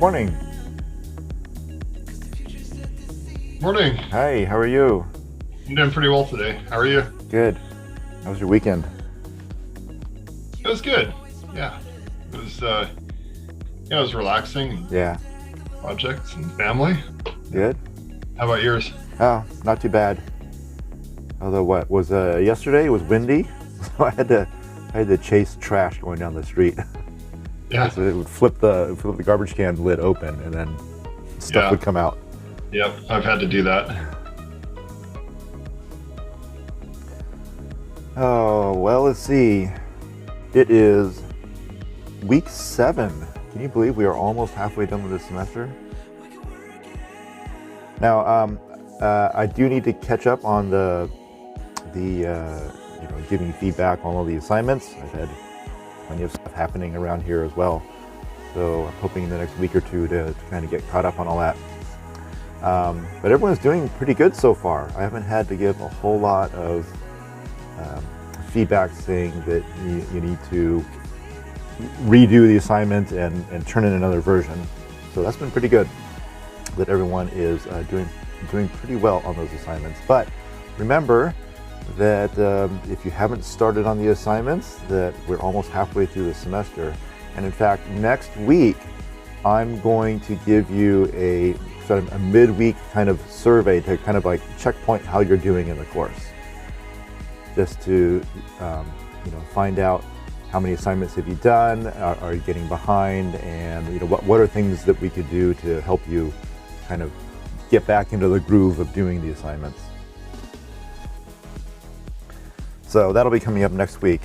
Morning. Morning. Hi, how are you? I'm doing pretty well today. How are you? Good. How was your weekend? It was good. Yeah. It was it was relaxing, Yeah, projects and family. Yeah. good. How about yours? Oh, not too bad. Although what was yesterday? It was windy, so I had to chase trash going down the street. Yeah. So it would flip the garbage can lid open, and then stuff Yeah. would come out. Yep. I've had to do that. Oh well, let's see. It is week 7. Can you believe we are almost halfway done with this semester? Now, I do need to catch up on the giving feedback on all the assignments. I've had plenty of stuff happening around here as well, so I'm hoping in the next week or two to kind of get caught up on all that. But everyone's doing pretty good so far. I haven't had to give a whole lot of feedback saying that you need to redo the assignment and turn in another version. So that's been pretty good, that everyone is doing pretty well on those assignments. But remember that if you haven't started on the assignments, that we're almost halfway through the semester. And in fact, next week, I'm going to give you a sort of a midweek kind of survey to kind of like checkpoint how you're doing in the course, just to find out how many assignments have you done, are you getting behind, and what are things that we could do to help you kind of get back into the groove of doing the assignments. So that'll be coming up next week,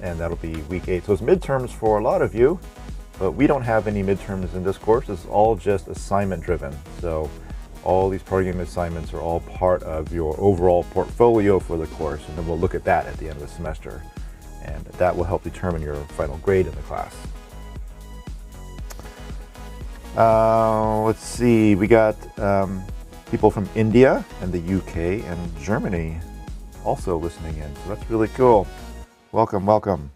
and that'll be week 8. So it's midterms for a lot of you, but we don't have any midterms in this course. It's all just assignment driven. So all these programming assignments are all part of your overall portfolio for the course, and then we'll look at that at the end of the semester. And that will help determine your final grade in the class. Let's see, we got people from India and the UK and Germany also listening in, so that's really cool. Welcome, welcome.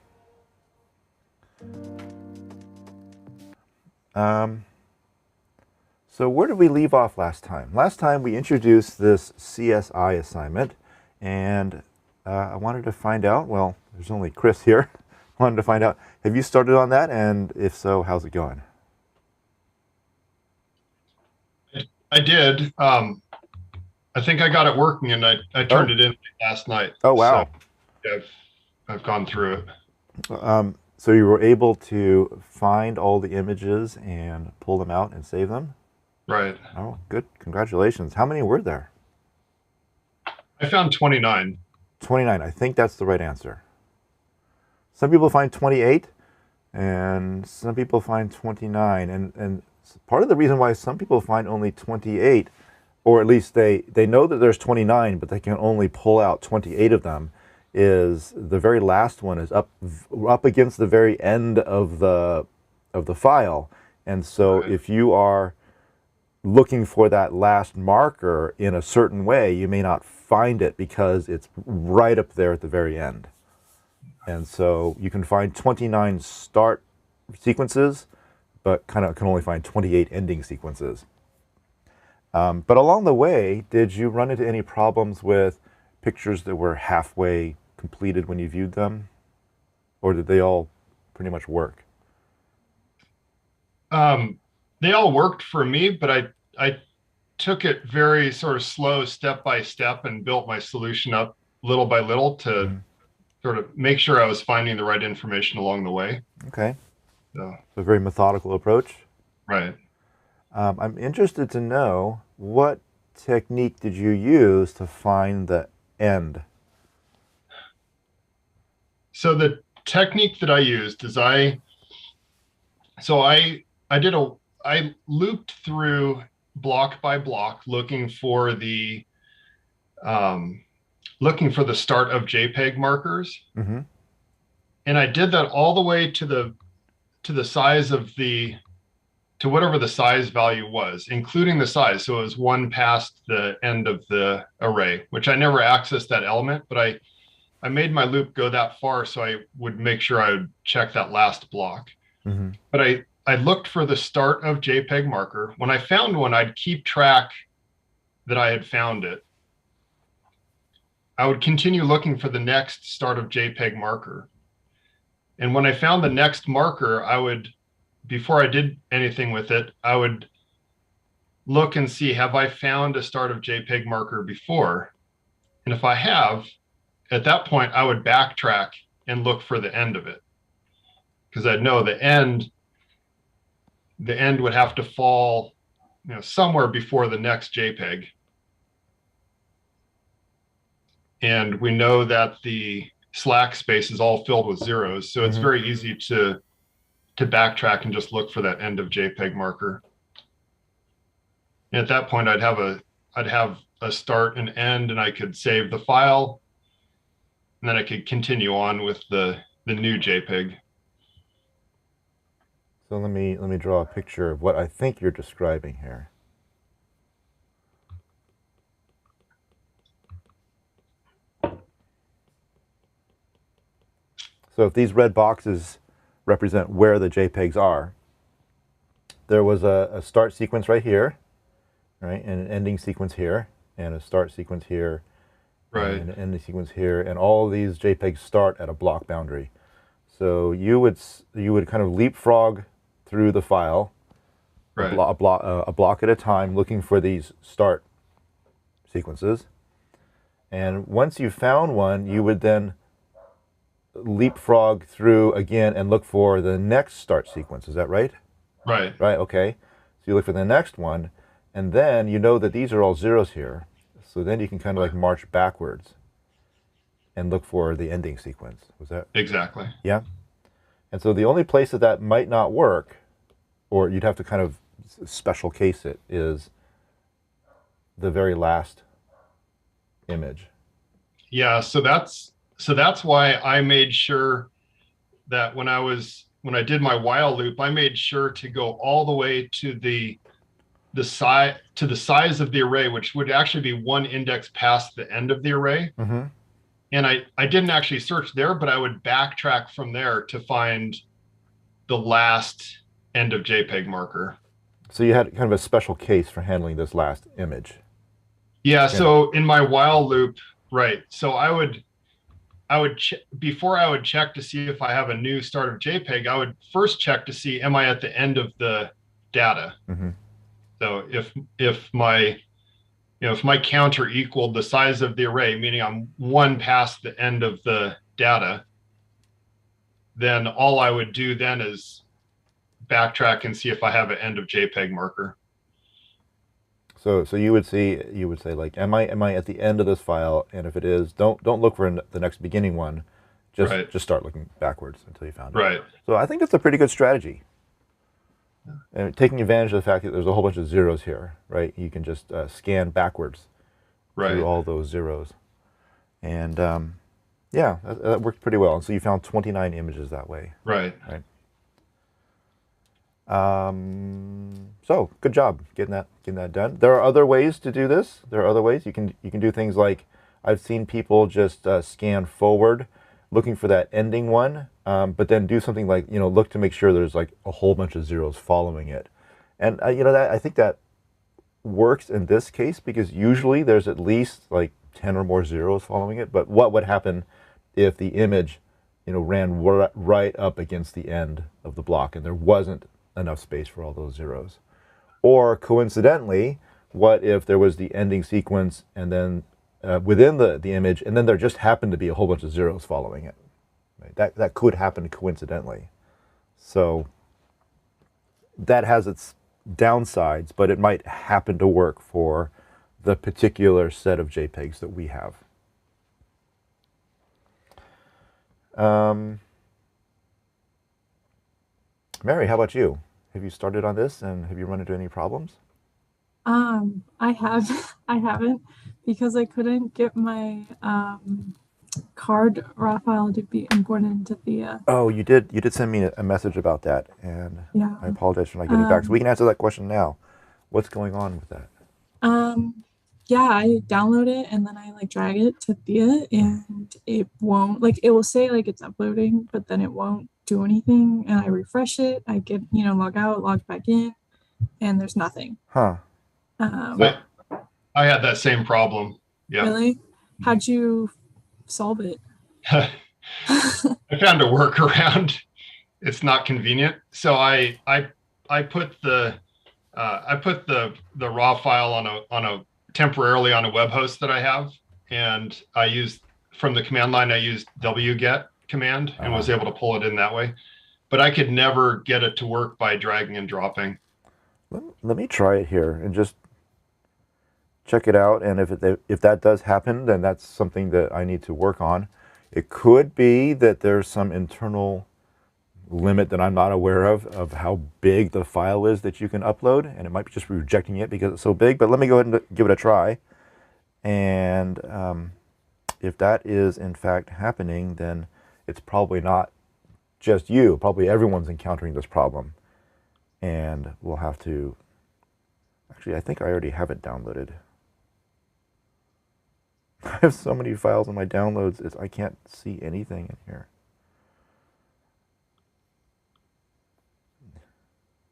So where did we leave off last time? Last time we introduced this CSI assignment, and I wanted to find out, well, there's only Chris here. I wanted to find out, have you started on that? And if so, how's it going? I did. I think I got it working, and I turned it in last night. Oh, So wow. yeah, I've gone through it. So you were able to find all the images and pull them out and save them? Right. Oh, good. Congratulations. How many were there? I found 29. 29. I think that's the right answer. Some people find 28, and some people find 29. And part of the reason why some people find only 28, or at least they know that there's 29, but they can only pull out 28 of them, is the very last one is up against the very end of the file. And so Right. if you are looking for that last marker in a certain way, you may not find it because it's right up there at the very end. And so you can find 29 start sequences, but kind of can only find 28 ending sequences. But along the way, did you run into any problems with pictures that were halfway completed when you viewed them? Or did they all pretty much work? They all worked for me, but I took it very sort of slow, step by step, and built my solution up little by little to Mhm. sort of make sure I was finding the right information along the way. Okay, So, so a very methodical approach. right. I'm interested to know, what technique did you use to find the end? So the technique that I used is I looped through block by block um, looking for the start of JPEG markers. Mm-hmm. And I did that all the way to the size of to whatever the size value was, including the size. So it was one past the end of the array, which I never accessed that element, but I made my loop go that far so I would make sure I would check that last block. Mm-hmm. But I looked for the start of JPEG marker. When I found one, I'd keep track that I had found it. I would continue looking for the next start of JPEG marker. And when I found the next marker, I would, before I did anything with it, I would look and see, have I found a start of JPEG marker before? And if I have, at that point, I would backtrack and look for the end of it. Because I'd know the end would have to fall, somewhere before the next JPEG. And we know that the slack space is all filled with zeros. So it's very easy to backtrack and just look for that end of JPEG marker. And at that point, I'd have a start and end, and I could save the file, and then I could continue on with the new JPEG. So let me draw a picture of what I think you're describing here. So if these red boxes represent where the JPEGs are, there was a start sequence right here, right, and an ending sequence here, and a start sequence here, right, and an ending sequence here, and all of these JPEGs start at a block boundary. So you would kind of leapfrog through the file, right, a block at a time, looking for these start sequences. And once you found one, you would then leapfrog through again and look for the next start sequence. Is that right? right. Right, okay. So you look for the next one, and then you know that these are all zeros here. So then you can kind of like march backwards and look for the ending sequence. Was that? Exactly. Yeah. And so the only place that might not work, or you'd have to kind of special case it, is the very last image. Yeah, so that's why I made sure that when I did my while loop, I made sure to go all the way to the size of the array, which would actually be one index past the end of the array. And I didn't actually search there, but I would backtrack from there to find the last end of JPEG marker. So you had kind of a special case for handling this last image. Yeah, so in my while loop, right. So I would before I would check to see if I have a new start of JPEG, I would first check to see, am I at the end of the data? So if my counter equaled the size of the array, meaning I'm one past the end of the data, then all I would do then is backtrack and see if I have an end of JPEG marker. So you would say like, am I at the end of this file? And if it is, don't look for the next beginning one. Just start looking backwards until you found it. Right. So I think that's a pretty good strategy. And taking advantage of the fact that there's a whole bunch of zeros here, right? You can just scan backwards through all those zeros. And yeah, that worked pretty well. And so you found 29 images that way. Right. Right. So good job getting that done. There are other ways to do this. There are other ways you can do things like, I've seen people just scan forward, looking for that ending one, but then do something like, look to make sure there's like a whole bunch of zeros following it. And I think that works in this case because usually there's at least like 10 or more zeros following it. But what would happen if the image, ran right up against the end of the block and there wasn't enough space for all those zeros? Or coincidentally, what if there was the ending sequence and then within the image, and then there just happened to be a whole bunch of zeros following it? Right? That could happen coincidentally. So that has its downsides, but it might happen to work for the particular set of JPEGs that we have. Mary, how about you? Have you started on this and have you run into any problems? I haven't, because I couldn't get my card raw file to be imported into Thea. Oh, you did send me a message about that, and yeah. I apologize for not getting back. So we can answer that question now. What's going on with that? Yeah, I download it and then I drag it to Thea and it won't, it will say it's uploading, but then it won't do anything, and I refresh it. I get, log out, log back in, and there's nothing. Huh. I had that same problem. Yeah. Really? How'd you solve it? I found a workaround. It's not convenient. So I put the raw file on a temporarily on a web host that I have, and I used from the command line. I used wget command and was able to pull it in that way. But I could never get it to work by dragging and dropping. Let me try it here and just check it out. And if that does happen, then that's something that I need to work on. It could be that there's some internal limit that I'm not aware of how big the file is that you can upload, and it might be just rejecting it because it's so big. But let me go ahead and give it a try. And if that is in fact happening, then it's probably not just you. Probably everyone's encountering this problem. And we'll have to... Actually, I think I already have it downloaded. I have so many files in my downloads, I can't see anything in here.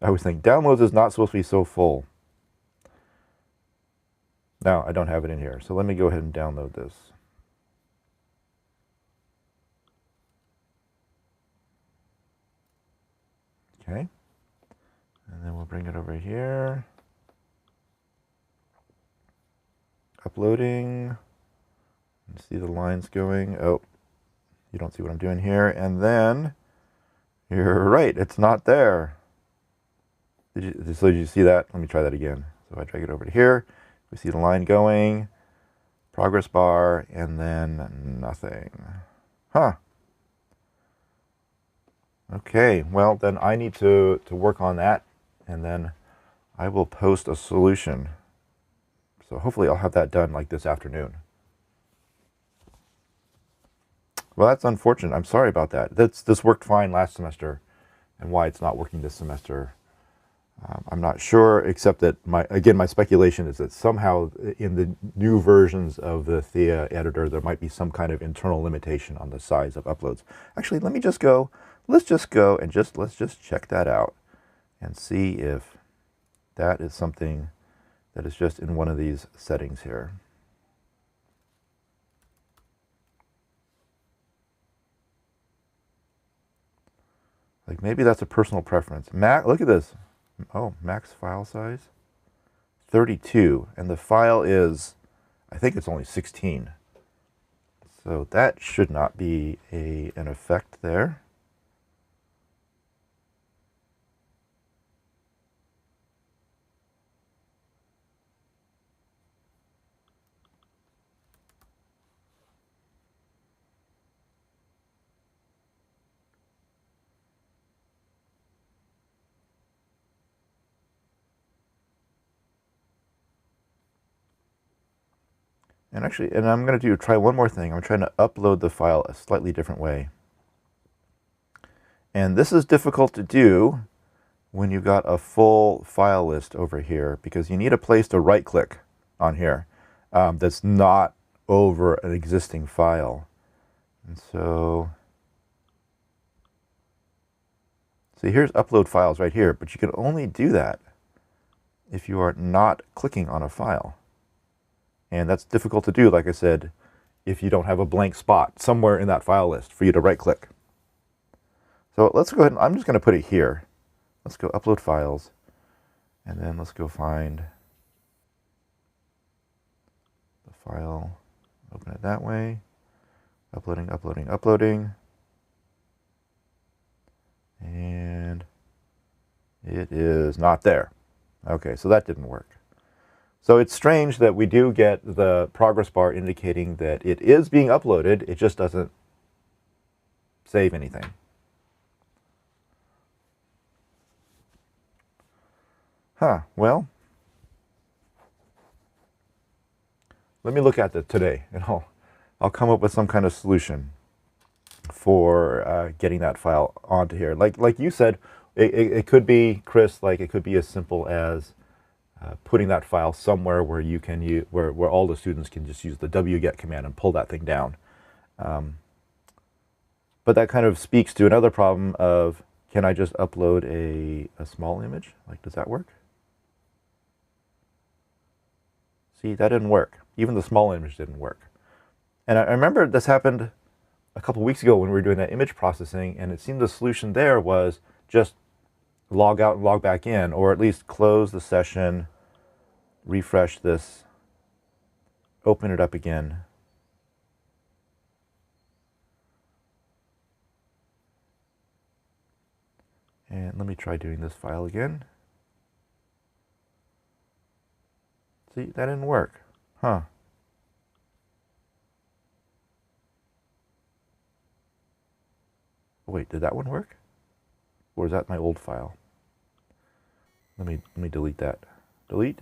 I always think downloads is not supposed to be so full. No, I don't have it in here. So let me go ahead and download this. Okay. And then we'll bring it over here. Uploading. And see the lines going. Oh, you don't see what I'm doing here. And then, you're right, it's not there. So did you see that? Let me try that again. So I drag it over to here. We see the line going, progress bar, and then nothing. Huh. Okay, well then I need to work on that, and then I will post a solution. So hopefully I'll have that done like this afternoon. Well, that's unfortunate. I'm sorry about that. This worked fine last semester, and why it's not working this semester, I'm not sure, except that my speculation is that somehow in the new versions of the Thea editor, there might be some kind of internal limitation on the size of uploads. Actually, let's just go and let's just check that out and see if that is something that is just in one of these settings here. Like maybe that's a personal preference. Look at this. Oh, max file size 32, and the file is, I think it's only 16. So that should not be an effect there. And actually, I'm going to try one more thing. I'm trying to upload the file a slightly different way. And this is difficult to do when you've got a full file list over here, because you need a place to right click on here that's not over an existing file. And so, see, here's upload files right here, but you can only do that if you are not clicking on a file. And that's difficult to do, like I said, if you don't have a blank spot somewhere in that file list for you to right click. So let's go ahead and I'm just going to put it here. Let's go upload files, and then let's go find the file, open it that way, uploading, uploading, uploading, and it is not there. Okay, so that didn't work. So it's strange that we do get the progress bar indicating that it is being uploaded, it just doesn't save anything. Huh, well, let me look at it today, and I'll come up with some kind of solution for getting that file onto here. Like you said, it could be, Chris, like it could be as simple as putting that file somewhere where you can use, where all the students can just use the wget command and pull that thing down. But But that kind of speaks to another problem of, can I just upload a small image? Like, does that work? See, that didn't work. Even the small image didn't work. And I remember this happened a couple weeks ago when we were doing that image processing, and it seemed the solution there was just log out and log back in, or at least close the session, refresh this, open it up again. And let me try doing this file again. See, that didn't work. Huh. Oh, wait, did that one work? Or is that my old file? Let me delete that. Delete.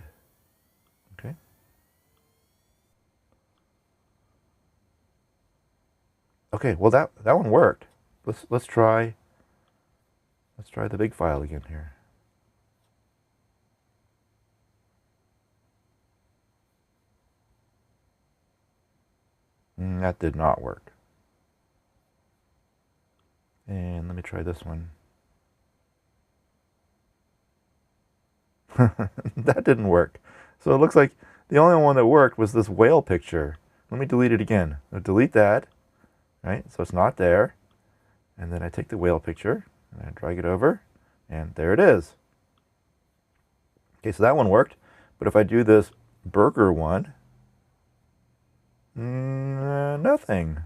Okay. Okay, well that one worked. Let's try the big file again here. That did not work. And let me try this one. That didn't work. So it looks like the only one that worked was this whale picture. Let me delete it again. I'll delete that, right? So it's not there. And then I take the whale picture and I drag it over, and there it is. Okay, so that one worked. But if I do this burger one, nothing.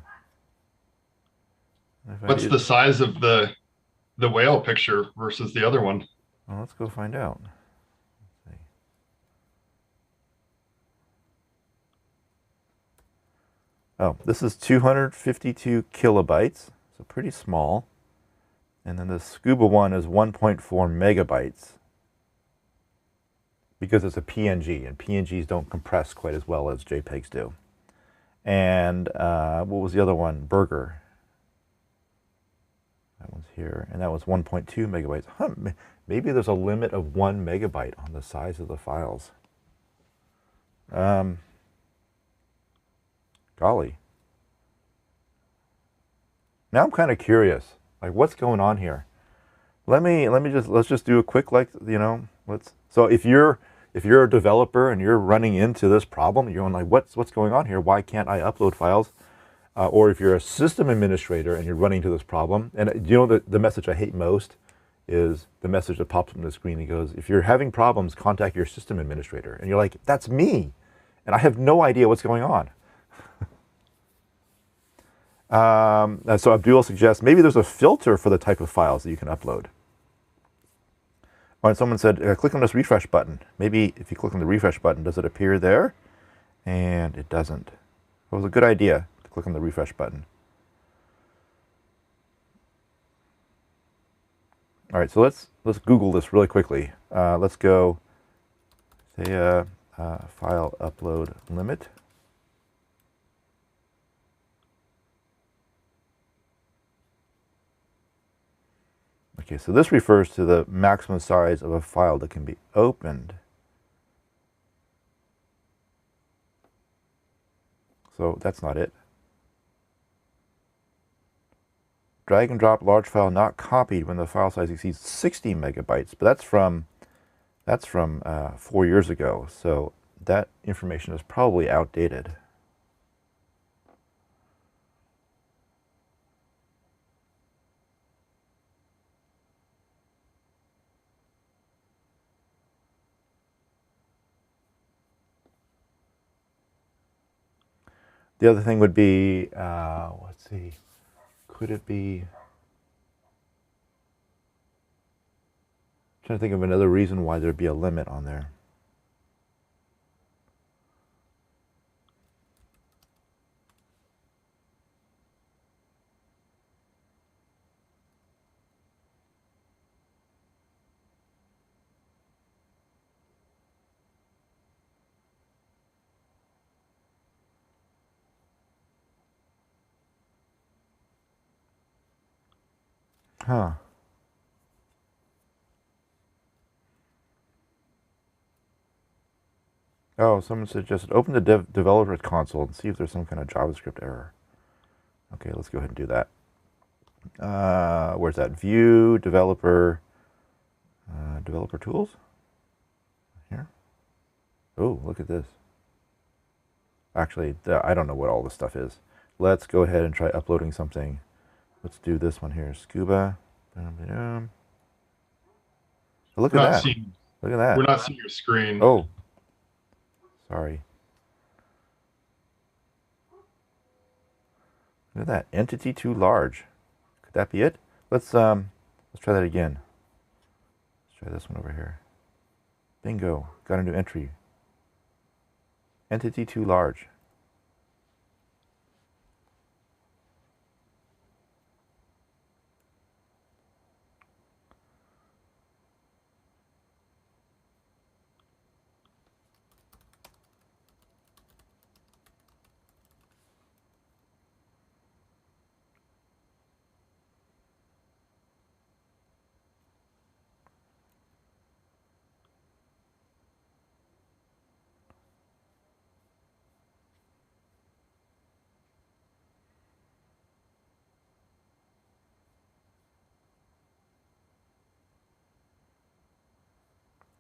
What's the size of the whale picture versus the other one? Well, let's go find out. Oh, this is 252 kilobytes, so pretty small. And then the scuba one is 1.4 megabytes because it's a PNG, and PNGs don't compress quite as well as JPEGs do. And what was the other one? Burger. That one's here, and that was 1.2 megabytes. Huh, maybe there's a limit of 1 megabyte on the size of the files. Golly. Now I'm kind of curious, like what's going on here? Let's just do a quick, so if you're a developer and you're running into this problem, you're going like, what's going on here? Why can't I upload files? Or if you're a system administrator and you're running into this problem, and you know the message I hate most is the message that pops up on the screen. It goes, if you're having problems, contact your system administrator. And you're like, that's me, and I have no idea what's going on. So Abdul suggests maybe there's a filter for the type of files that you can upload. And someone said, click on this refresh button. Maybe if you click on the refresh button, does it appear there? And it doesn't. It was a good idea to click on the refresh button. All right, so let's Google this really quickly. Let's go say file upload limit. Okay, so this refers to the maximum size of a file that can be opened. So that's not it. Drag and drop large file not copied when the file size exceeds 60 megabytes, but that's from 4 years ago, so that information is probably outdated. The other thing would be, let's see, could it be, I'm trying to think of another reason why there'd be a limit on there. Huh. Oh, someone suggested open the developer console and see if there's some kind of JavaScript error. Okay, let's go ahead and do that. Where's that? View, developer, developer tools. Here. Oh, look at this. Actually, I don't know what all this stuff is. Let's go ahead and try uploading something. Let's do this one here. Scuba. Oh, look We're at not that. seeing. Look at that. We're not seeing your screen. Oh, sorry. Look at that. Entity too large. Could that be it? Let's try that again. Let's try this one over here. Bingo. Got a new entry. Entity too large.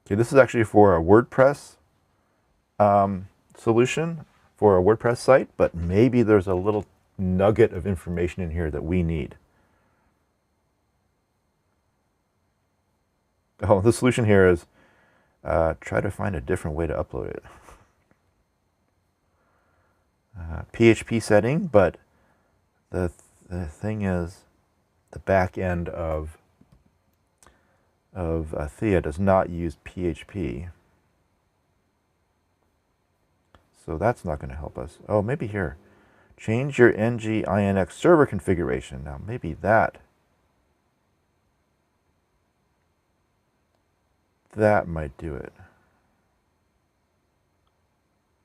Okay, this is actually for a WordPress solution for a WordPress site, but maybe there's a little nugget of information in here that we need. Oh, the solution here is try to find a different way to upload it. PHP setting, but the thing is, the back end of Thea does not use PHP. So that's not going to help us. Oh, maybe here. Change your nginx server configuration. Now, maybe that might do it.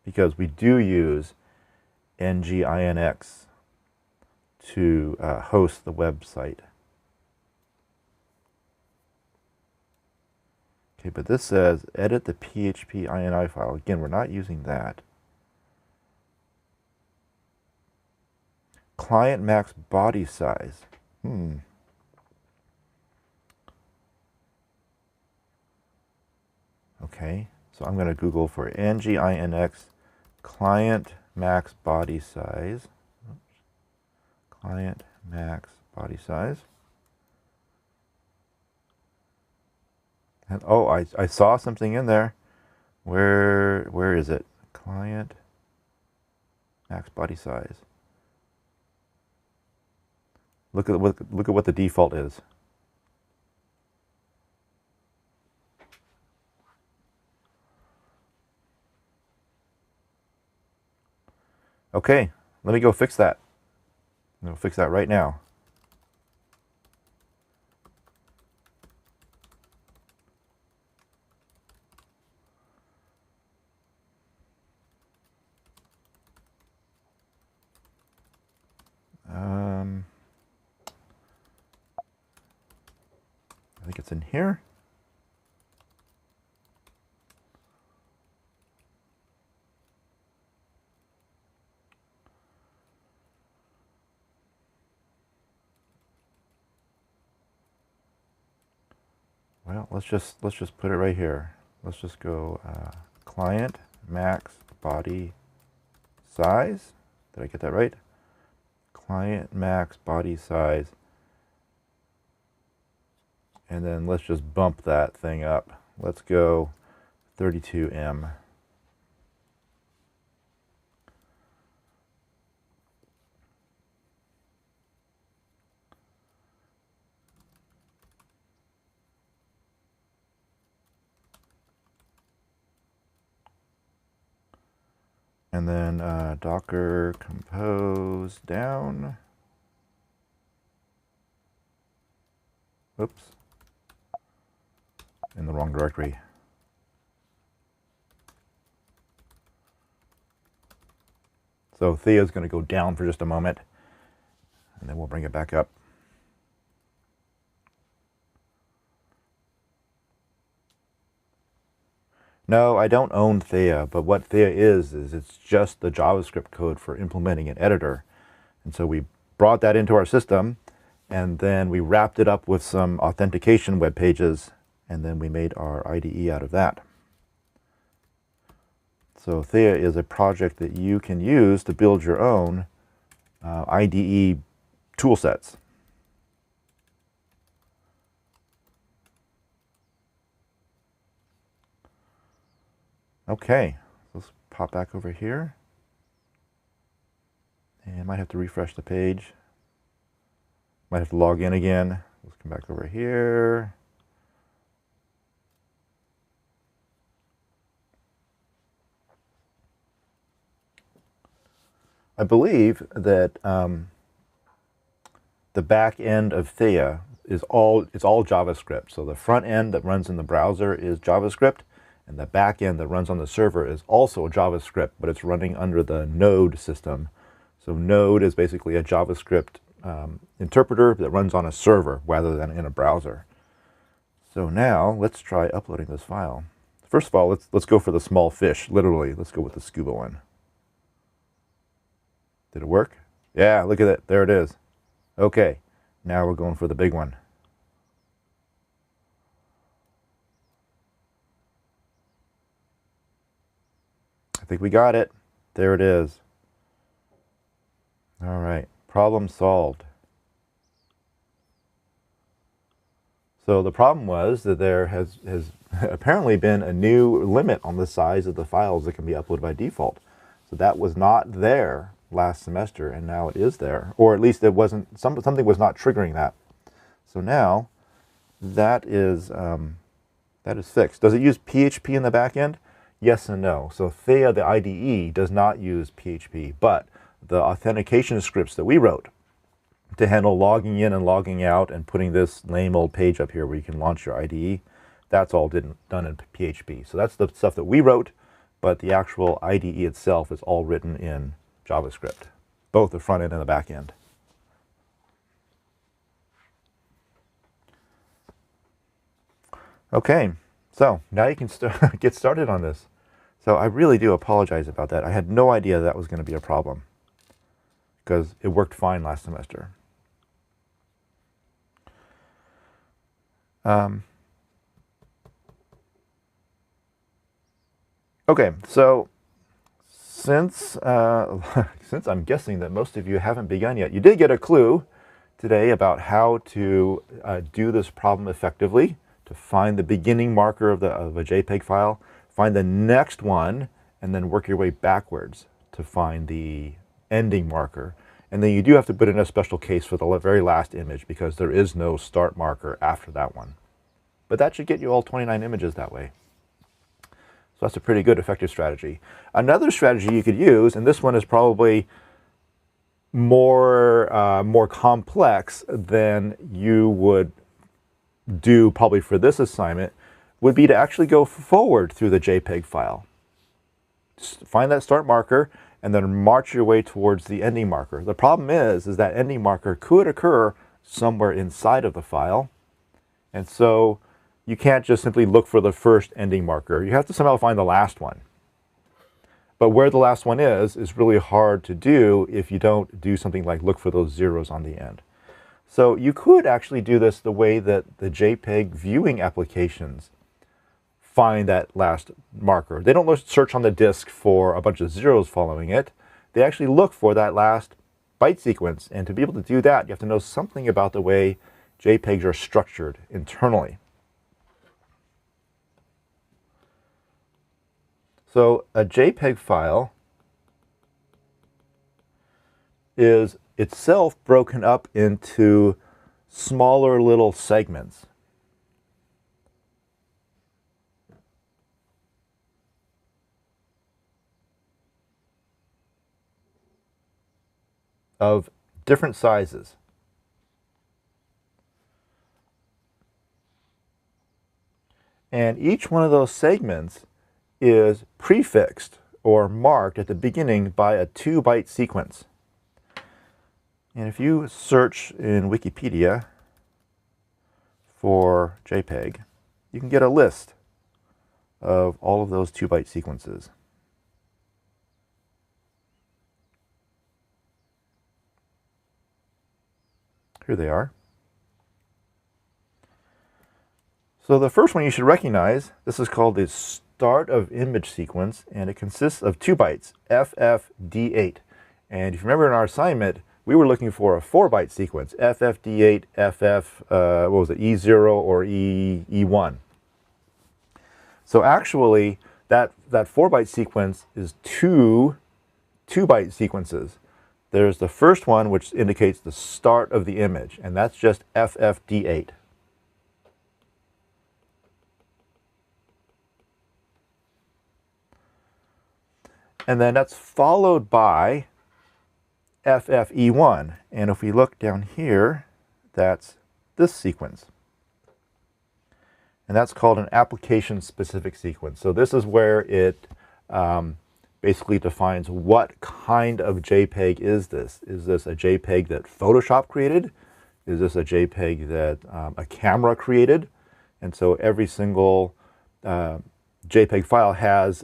Because we do use nginx to host the website. Okay, but this says edit the PHP ini file. Again, we're not using that. Client max body size. Okay, so I'm going to Google for nginx client max body size. Oops. Client max body size. And oh, I saw something in there. Where is it? Client max body size. Look at what the default is. Okay, let me go fix that. I'm gonna fix that right now. I think it's in here. Well, let's just put it right here. Let's just go client max body size. Did I get that right? Client max body size. And then let's just bump that thing up. Let's go 32M. And then Docker compose down. Oops. In the wrong directory. So Thea's going to go down for just a moment, and then we'll bring it back up. No, I don't own Thea, but what Thea is it's just the JavaScript code for implementing an editor. And so we brought that into our system, and then we wrapped it up with some authentication web pages, and then we made our IDE out of that. So Thea is a project that you can use to build your own IDE tool sets. Okay, let's pop back over here. And I might have to refresh the page. Might have to log in again. Let's come back over here. I believe that the back end of Thea is all JavaScript. So the front end that runs in the browser is JavaScript, and the back end that runs on the server is also JavaScript, but it's running under the Node system. So Node is basically a JavaScript interpreter that runs on a server rather than in a browser. So now let's try uploading this file. First of all, let's go for the small fish. Literally, let's go with the scuba one. Did it work? Yeah, look at it. There it is. Okay, now we're going for the big one. I think we got it. There it is. All right, problem solved. So the problem was that there has apparently been a new limit on the size of the files that can be uploaded by default. So that was not there last semester, and now it is there, or at least it wasn't. Something was not triggering that. So now that is fixed. Does it use PHP in the back end? Yes and no. So Thea, the IDE, does not use PHP, but the authentication scripts that we wrote to handle logging in and logging out and putting this lame old page up here where you can launch your IDE, that's all done in PHP. So that's the stuff that we wrote, but the actual IDE itself is all written in JavaScript, both the front end and the back end. Okay, so now you can get started on this. So I really do apologize about that. I had no idea that was going to be a problem because it worked fine last semester. Okay, so since I'm guessing that most of you haven't begun yet, you did get a clue today about how to do this problem effectively, to find the beginning marker of a JPEG file, find the next one, and then work your way backwards to find the ending marker. And then you do have to put in a special case for the very last image because there is no start marker after that one. But that should get you all 29 images that way. So that's a pretty good effective strategy. Another strategy you could use, and this one is probably more complex than you would do probably for this assignment, would be to actually go forward through the JPEG file. Find that start marker and then march your way towards the ending marker. The problem is that ending marker could occur somewhere inside of the file, and so you can't just simply look for the first ending marker. You have to somehow find the last one. But where the last one is really hard to do if you don't do something like look for those zeros on the end. So you could actually do this the way that the JPEG viewing applications find that last marker. They don't search on the disk for a bunch of zeros following it. They actually look for that last byte sequence. And to be able to do that, you have to know something about the way JPEGs are structured internally. So a JPEG file is itself broken up into smaller little segments. Of different sizes. And each one of those segments is prefixed or marked at the beginning by a 2-byte sequence. And if you search in Wikipedia for JPEG, you can get a list of all of those 2-byte sequences. Here they are. So the first one you should recognize, this is called the start of image sequence, and it consists of 2 bytes, FFD8. And if you remember in our assignment, we were looking for a 4-byte sequence, FFD8, FF, what was it, E0 or E1. So actually, that 4-byte sequence is 2 2-byte sequences. There's the first one, which indicates the start of the image, and that's just FFD8. And then that's followed by FFE1. And if we look down here, that's this sequence. And that's called an application-specific sequence. So this is where it basically defines what kind of JPEG is this. Is this a JPEG that Photoshop created? Is this a JPEG that a camera created? And so every single JPEG file has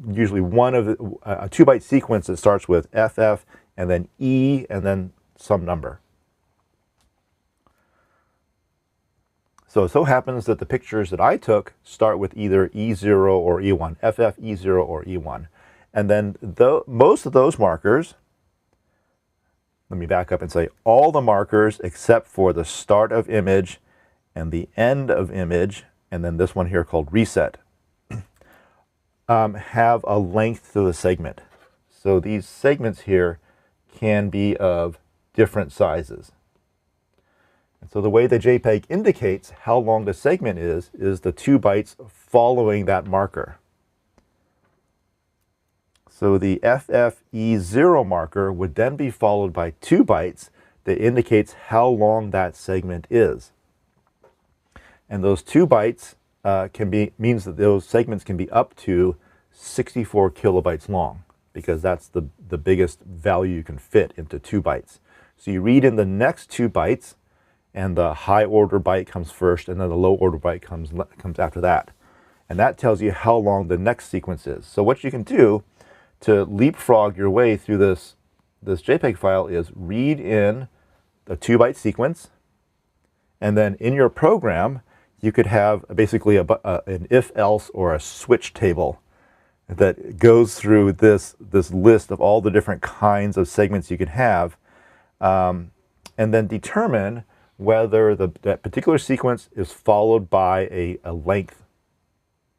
usually one of a 2-byte sequence that starts with FF and then E and then some number. So it so happens that the pictures that I took start with either E0 or E1, FF, E0 or E1. And then most of those markers, let me back up and say all the markers except for the start of image and the end of image, and then this one here called reset, have a length to the segment. So these segments here can be of different sizes. And so the way the JPEG indicates how long the segment is the 2 bytes following that marker. So the FFE0 marker would then be followed by 2 bytes that indicates how long that segment is. And those 2 bytes means that those segments can be up to 64 kilobytes long, because that's the biggest value you can fit into 2 bytes. So you read in the next 2 bytes, and the high order byte comes first, and then the low order byte comes after that. And that tells you how long the next sequence is. So what you can do to leapfrog your way through this JPEG file is read in the 2-byte sequence, and then in your program, you could have basically an if-else or a switch table that goes through this list of all the different kinds of segments you can have, and then determine whether that particular sequence is followed by a length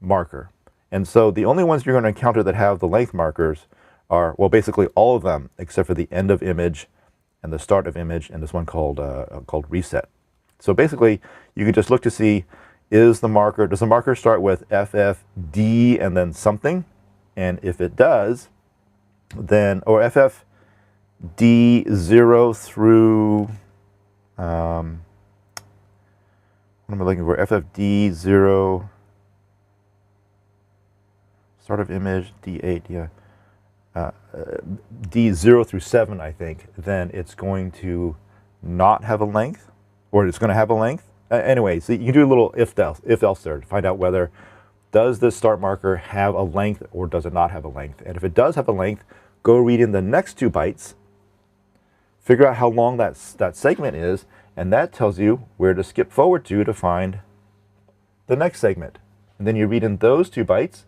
marker. And so the only ones you're going to encounter that have the length markers are, well, basically all of them except for the end of image and the start of image and this one called reset. So basically, you can just look to see, does the marker start with FFD and then something? And if it does, then, or FFD0 through, what am I looking for? FFD0, start of image, D8, yeah. D0 through 7, I think, then it's going to not have a length, or it's going to have a length. Anyway, so you can do a little if-else there to find out whether does this start marker have a length or does it not have a length. And if it does have a length, go read in the next 2 bytes, figure out how long that segment is, and that tells you where to skip forward to find the next segment. And then you read in those 2 bytes,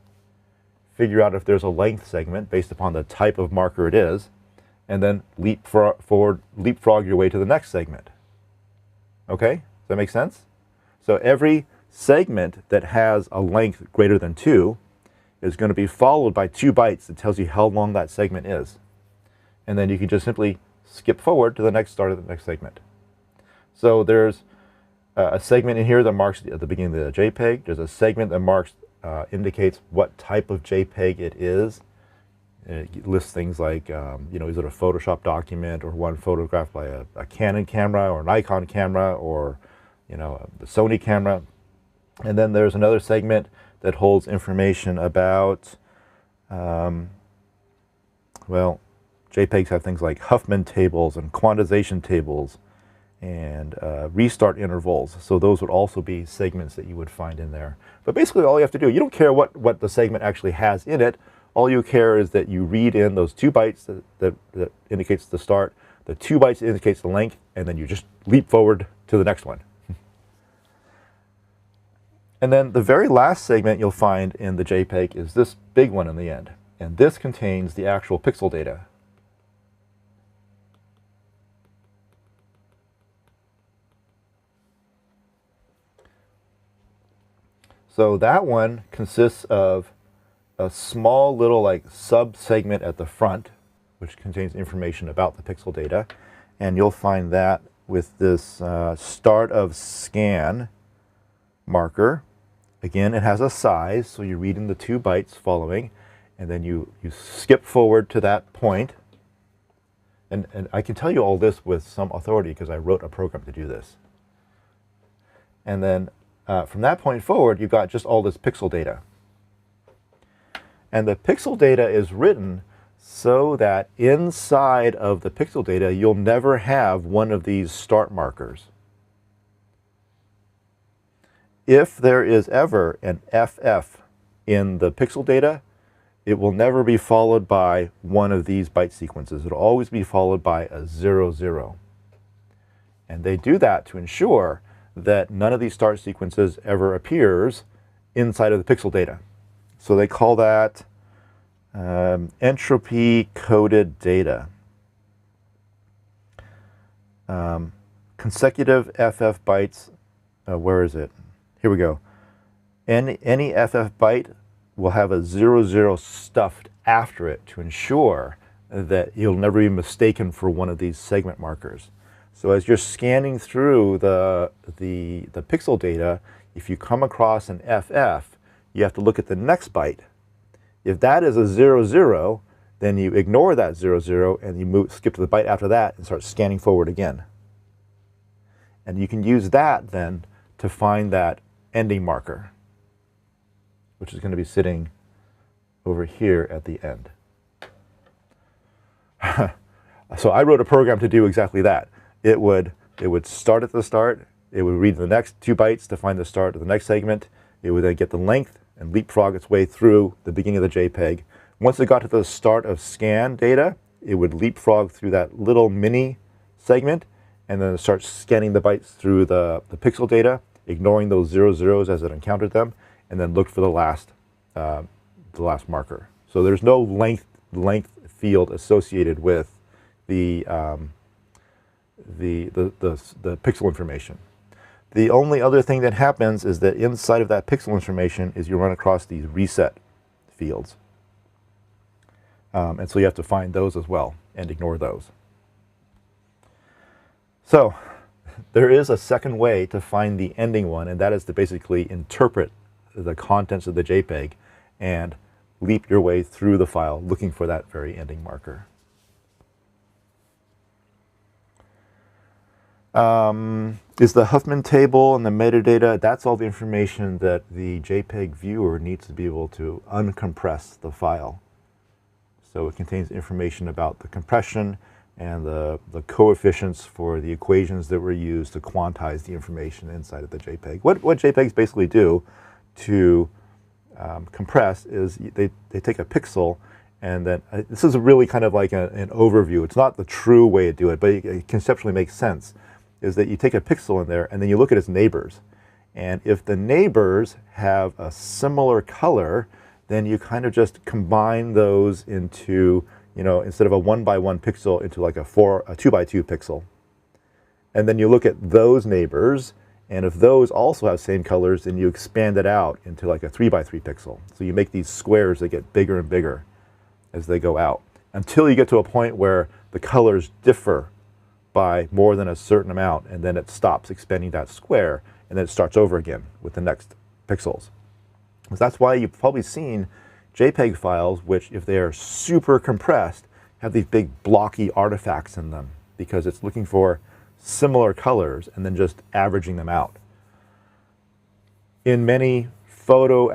figure out if there's a length segment based upon the type of marker it is, and then leapfrog your way to the next segment. Okay? Does that make sense? So every segment that has a length greater than 2 is going to be followed by 2 bytes that tells you how long that segment is. And then you can just simply skip forward to the next start of the next segment. So there's a segment in here that marks at the beginning of the JPEG. There's a segment that marks indicates what type of JPEG it is. It lists things like, you know, is it a Photoshop document or one photographed by a Canon camera or an Nikon camera or, you know, the Sony camera. And then there's another segment that holds information about, well, JPEGs have things like Huffman tables and quantization tables and restart intervals. So those would also be segments that you would find in there. But basically all you have to do, you don't care what the segment actually has in it. All you care is that you read in those 2 bytes that indicates the start, The 2 bytes indicates the length, and then you just leap forward to the next one. And then the very last segment you'll find in the JPEG is this big one in the end. And this contains the actual pixel data. So that one consists of a small little like sub-segment at the front, which contains information about the pixel data. And you'll find that with this start of scan marker. Again, it has a size, so you're reading the 2 bytes following, and then you skip forward to that point. And I can tell you all this with some authority because I wrote a program to do this. And then from that point forward, you've got just all this pixel data. And the pixel data is written so that inside of the pixel data, you'll never have one of these start markers. If there is ever an FF in the pixel data, it will never be followed by one of these byte sequences. It'll always be followed by a 0, 0. And they do that to ensure that none of these start sequences ever appears inside of the pixel data. So they call that entropy coded data. Consecutive FF bytes, where is it? Here we go. Any FF byte will have a 0, 0 stuffed after it to ensure that you'll never be mistaken for one of these segment markers. So as you're scanning through the pixel data, if you come across an FF, you have to look at the next byte. If that is a 0, 0, then you ignore that 0, 0 and you skip to the byte after that and start scanning forward again. And you can use that then to find that ending marker, which is going to be sitting over here at the end. So I wrote a program to do exactly that. It would start at the start, it would read the next 2 bytes to find the start of the next segment, it would then get the length and leapfrog its way through the beginning of the JPEG. Once it got to the start of scan data, it would leapfrog through that little mini segment and then start scanning the bytes through the pixel data, ignoring those 0, 0s as it encountered them, and then look for the last marker. So there's no length field associated with the pixel information. The only other thing that happens is that inside of that pixel information is you run across these reset fields. And so you have to find those as well and ignore those. So there is a second way to find the ending one, and that is to basically interpret the contents of the JPEG and leap your way through the file looking for that very ending marker. Is the Huffman table and the metadata, that's all the information that the JPEG viewer needs to be able to uncompress the file. So it contains information about the compression and the coefficients for the equations that were used to quantize the information inside of the JPEG. What JPEGs basically do to compress is they take a pixel, and then this is really kind of like an overview. It's not the true way to do it, but it conceptually makes sense. Is that you take a pixel in there and then you look at its neighbors. And if the neighbors have a similar color, then you kind of just combine those into, you know, instead of a 1x1 pixel, into like a 2x2 pixel. And then you look at those neighbors, and if those also have same colors, then you expand it out into like a 3x3 pixel. So you make these squares that get bigger and bigger as they go out, until you get to a point where the colors differ by more than a certain amount, and then it stops expanding that square, and then it starts over again with the next pixels. So that's why you've probably seen JPEG files which, if they are super compressed, have these big blocky artifacts in them, because it's looking for similar colors and then just averaging them out. In many photo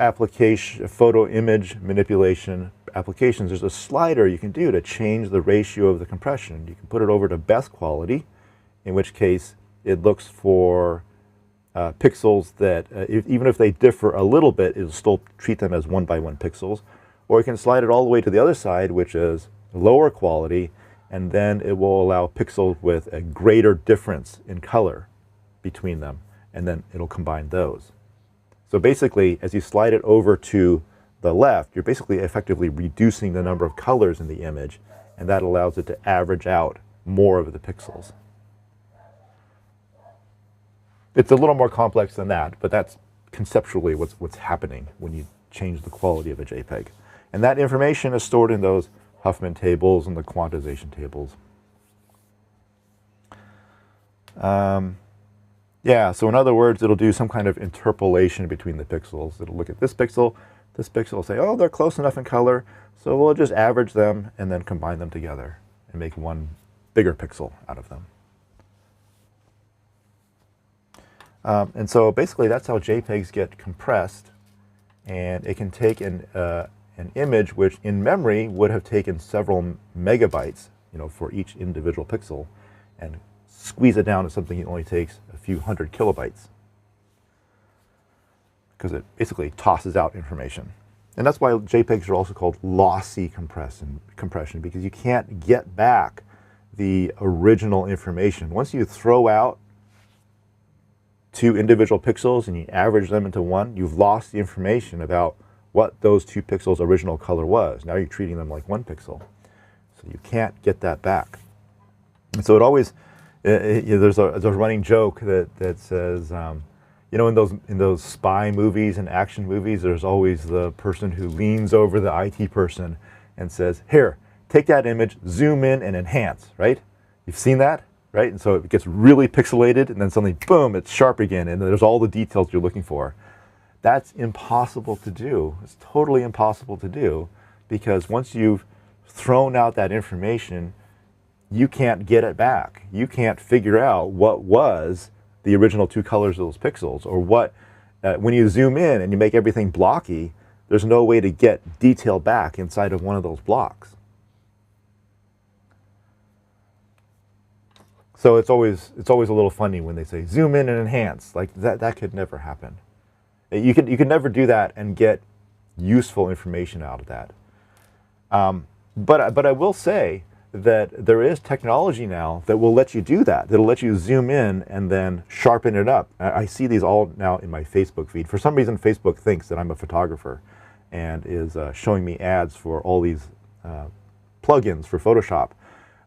image manipulation applications, there's a slider you can do to change the ratio of the compression. You can put it over to best quality, in which case it looks for pixels that, even if they differ a little bit, it'll still treat them as 1x1 pixels. Or you can slide it all the way to the other side, which is lower quality, and then it will allow pixels with a greater difference in color between them, and then it'll combine those. So basically, as you slide it over to the left, you're basically effectively reducing the number of colors in the image, and that allows it to average out more of the pixels. It's a little more complex than that, but that's conceptually what's happening when you change the quality of a JPEG. And that information is stored in those Huffman tables and the quantization tables. Yeah, so in other words, it'll do some kind of interpolation between the pixels. It'll look at this pixel will say, oh, they're close enough in color, so we'll just average them and then combine them together and make one bigger pixel out of them. And so basically that's how JPEGs get compressed, and it can take an image which in memory would have taken several megabytes, for each individual pixel, and squeeze it down to something that only takes a few hundred kilobytes, because it basically tosses out information. And that's why JPEGs are also called lossy compression, because you can't get back the original information. Once you throw out 2 individual pixels and you average them into one, you've lost the information about what those 2 pixels' original color was. Now you're treating them like 1 pixel. So you can't get that back. And so it always, there's a running joke that says, in those spy movies and action movies, there's always the person who leans over the IT person and says, here, take that image, zoom in and enhance, right? You've seen that? Right? And so it gets really pixelated, and then suddenly, boom, it's sharp again, and there's all the details you're looking for. That's impossible to do. It's totally impossible to do, because once you've thrown out that information, you can't get it back. You can't figure out what was the original 2 colors of those pixels, or what, when you zoom in and you make everything blocky, there's no way to get detail back inside of one of those blocks. So it's always a little funny when they say zoom in and enhance. Like that could never happen. You could never do that and get useful information out of that. But I will say that there is technology now that will let you do that. That'll let you zoom in and then sharpen it up. I see these all now in my Facebook feed. For some reason, Facebook thinks that I'm a photographer and is showing me ads for all these plugins for Photoshop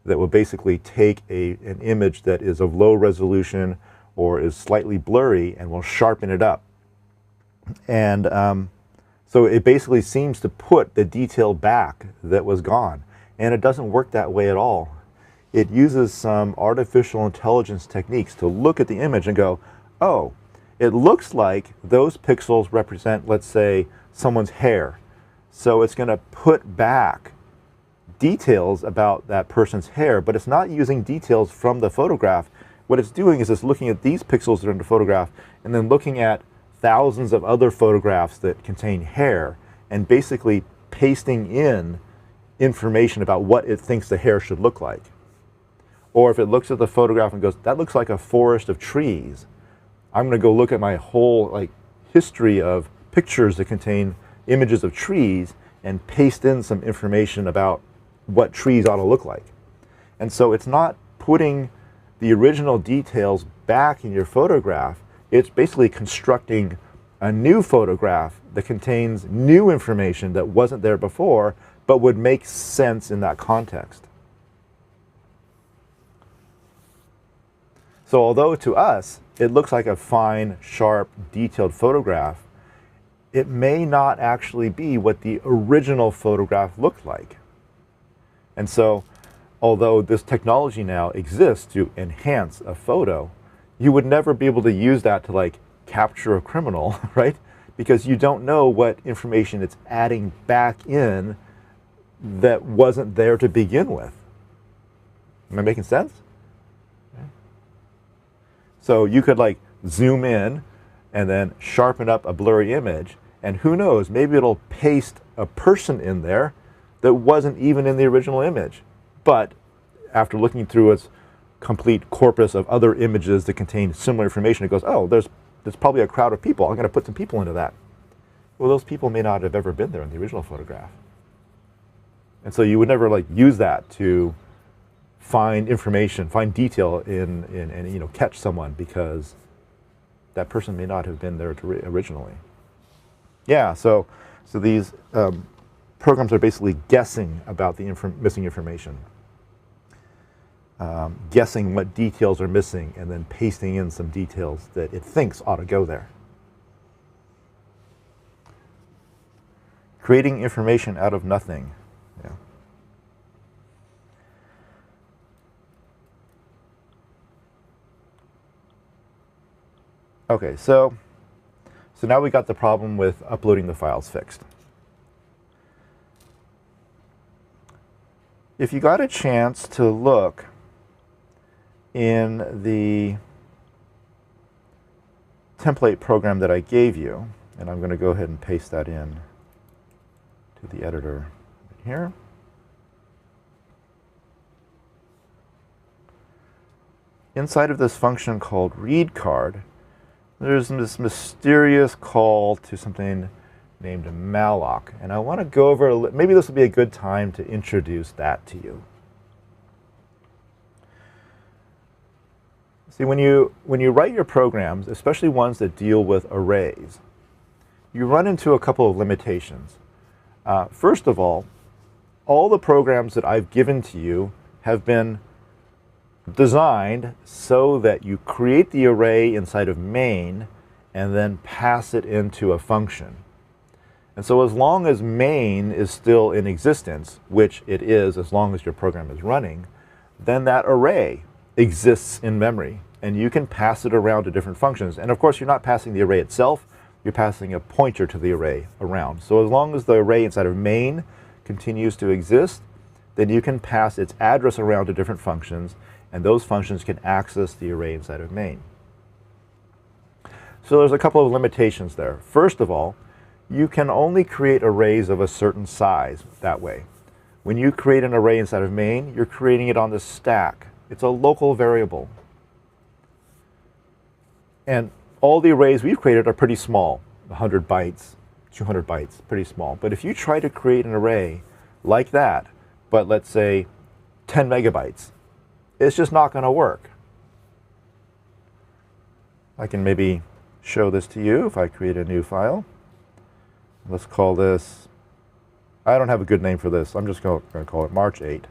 that will basically take an image that is of low resolution or is slightly blurry and will sharpen it up. And so it basically seems to put the detail back that was gone. And it doesn't work that way at all. It uses some artificial intelligence techniques to look at the image and go, oh, it looks like those pixels represent, let's say, someone's hair. So it's going to put back details about that person's hair, but it's not using details from the photograph. What it's doing is it's looking at these pixels that are in the photograph and then looking at thousands of other photographs that contain hair and basically pasting in information about what it thinks the hair should look like. Or if it looks at the photograph and goes, that looks like a forest of trees, I'm going to go look at my whole history of pictures that contain images of trees and paste in some information about what trees ought to look like. And so it's not putting the original details back in your photograph. It's basically constructing a new photograph that contains new information that wasn't there before, but would make sense in that context. So although to us it looks like a fine, sharp, detailed photograph, it may not actually be what the original photograph looked like. And so, although this technology now exists to enhance a photo, you would never be able to use that to capture a criminal, right? Because you don't know what information it's adding back in that wasn't there to begin with. Am I making sense? Okay. So you could zoom in and then sharpen up a blurry image, and who knows, maybe it'll paste a person in there that wasn't even in the original image. But after looking through its complete corpus of other images that contain similar information, it goes, oh, there's probably a crowd of people. I'm going to put some people into that. Well, those people may not have ever been there in the original photograph. And so you would never use that to find information, find detail and you know, catch someone because that person may not have been there originally. Yeah, so these programs are basically guessing about the missing information, guessing what details are missing, and then pasting in some details that it thinks ought to go there. Creating information out of nothing. Yeah. Okay, so now we got the problem with uploading the files fixed. If you got a chance to look in the template program that I gave you, and I'm going to go ahead and paste that in to the editor right here. Inside of this function called readCard, there's this mysterious call to something named Malloc, and I want to go over, maybe this will be a good time to introduce that to you. See, when you write your programs, especially ones that deal with arrays, you run into a couple of limitations. First of all the programs that I've given to you have been designed so that you create the array inside of main and then pass it into a function. And so as long as main is still in existence, which it is as long as your program is running, then that array exists in memory and you can pass it around to different functions. And of course you're not passing the array itself, you're passing a pointer to the array around. So as long as the array inside of main continues to exist, then you can pass its address around to different functions, and those functions can access the array inside of main. So there's a couple of limitations there. First of all, you can only create arrays of a certain size that way. When you create an array inside of main, you're creating it on the stack. It's a local variable. And all the arrays we've created are pretty small, 100 bytes, 200 bytes, pretty small. But if you try to create an array like that, but let's say 10 megabytes, it's just not going to work. I can maybe show this to you if I create a new file. Let's call this, I don't have a good name for this, I'm just going to call it March 8.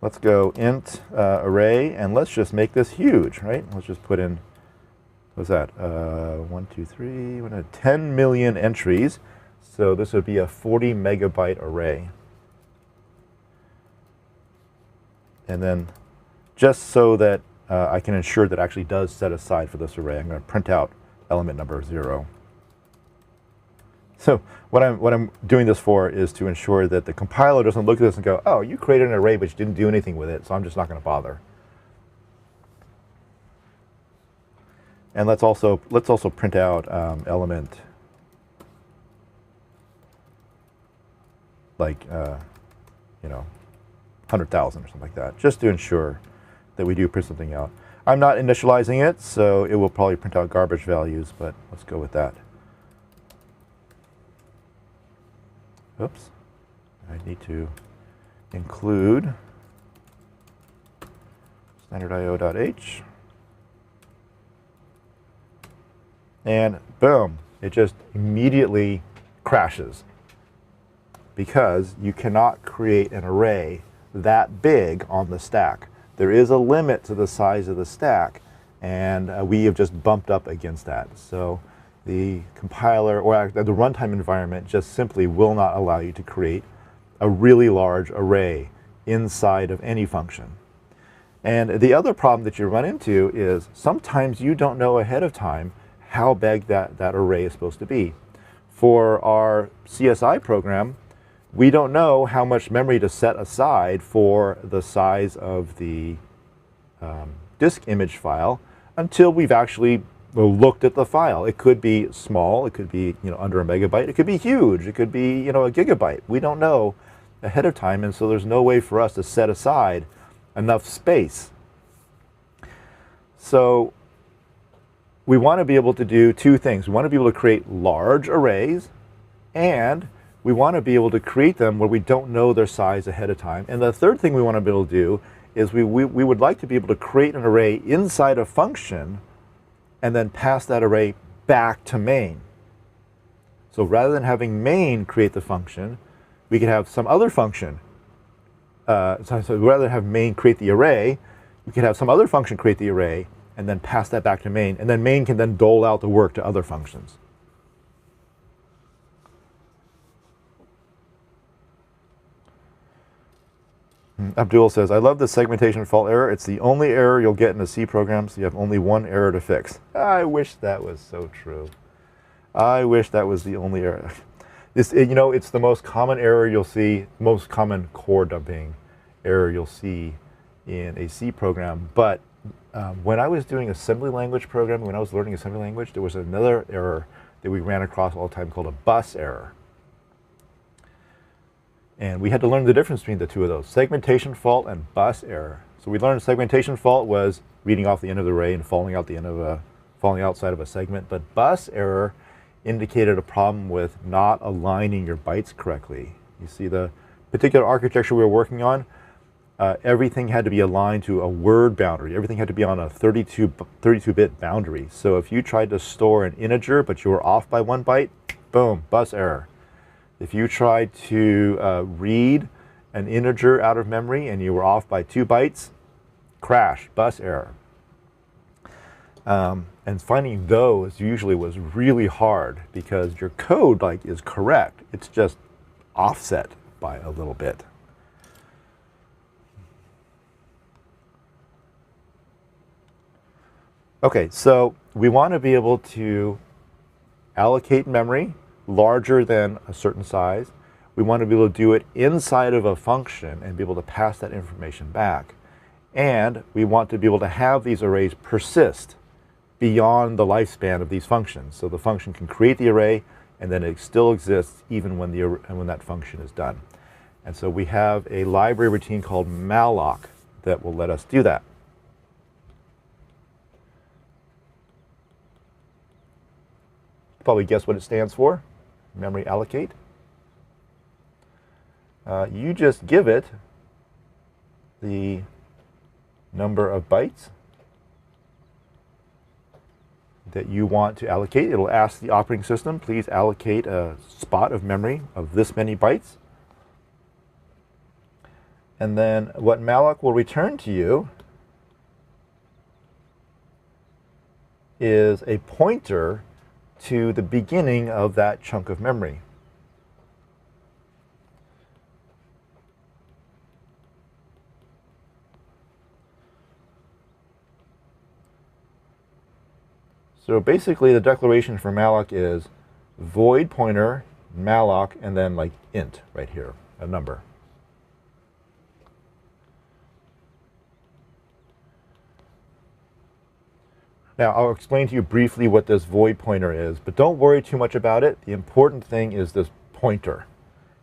Let's go int array, and let's just make this huge, right? Let's just put in, what's that? 1, 2, 3, 10 million entries. So this would be a 40 megabyte array. And then just so that I can ensure that it actually does set aside for this array, I'm going to print out element number 0. So what I'm doing this for is to ensure that the compiler doesn't look at this and go, oh, you created an array but you didn't do anything with it, so I'm just not going to bother. And let's also print out element like 100,000 or something like that, just to ensure that we do print something out. I'm not initializing it, so it will probably print out garbage values, but let's go with that. Oops, I need to include standard.io.h, and boom, it just immediately crashes because you cannot create an array that big on the stack. There is a limit to the size of the stack, and we have just bumped up against that. So the compiler or the runtime environment just simply will not allow you to create a really large array inside of any function. And the other problem that you run into is sometimes you don't know ahead of time how big that array is supposed to be. For our CSI program, we don't know how much memory to set aside for the size of the disk image file until we've actually looked at the file. It could be small, it could be under a megabyte, it could be huge, it could be a gigabyte. We don't know ahead of time, and so there's no way for us to set aside enough space. So we want to be able to do two things. We want to be able to create large arrays, and we want to be able to create them where we don't know their size ahead of time. And the third thing we want to be able to do is we would like to be able to create an array inside a function and then pass that array back to main. So rather than having main create the function, we could have some other function. So rather than have main create the array, we could have some other function create the array and then pass that back to main. And then main can then dole out the work to other functions. Abdul says, I love the segmentation fault error. It's the only error you'll get in a C program, so you have only one error to fix. I wish that was so true. I wish that was the only error. It's the most common error you'll see, most common core dumping error you'll see in a C program. But when I was doing assembly language programming, when I was learning assembly language, there was another error that we ran across all the time called a bus error. And we had to learn the difference between the two of those, segmentation fault and bus error. So we learned segmentation fault was reading off the end of the array and falling outside of a segment. But bus error indicated a problem with not aligning your bytes correctly. You see the particular architecture we were working on, everything had to be aligned to a word boundary. Everything had to be on a 32-bit boundary. So if you tried to store an integer but you were off by 1 byte, boom, bus error. If you tried to read an integer out of memory and you were off by 2 bytes, crash, bus error. And finding those usually was really hard because your code is correct. It's just offset by a little bit. Okay, so we want to be able to allocate memory larger than a certain size. We want to be able to do it inside of a function and be able to pass that information back. And we want to be able to have these arrays persist beyond the lifespan of these functions. So the function can create the array and then it still exists even when that function is done. And so we have a library routine called Malloc that will let us do that. Probably guess what it stands for. Memory allocate. You just give it the number of bytes that you want to allocate. It'll ask the operating system, please allocate a spot of memory of this many bytes. And then what Malloc will return to you is a pointer to the beginning of that chunk of memory. So basically the declaration for Malloc is void pointer, Malloc, and then int right here, a number. Now, I'll explain to you briefly what this void pointer is, but don't worry too much about it. The important thing is this pointer.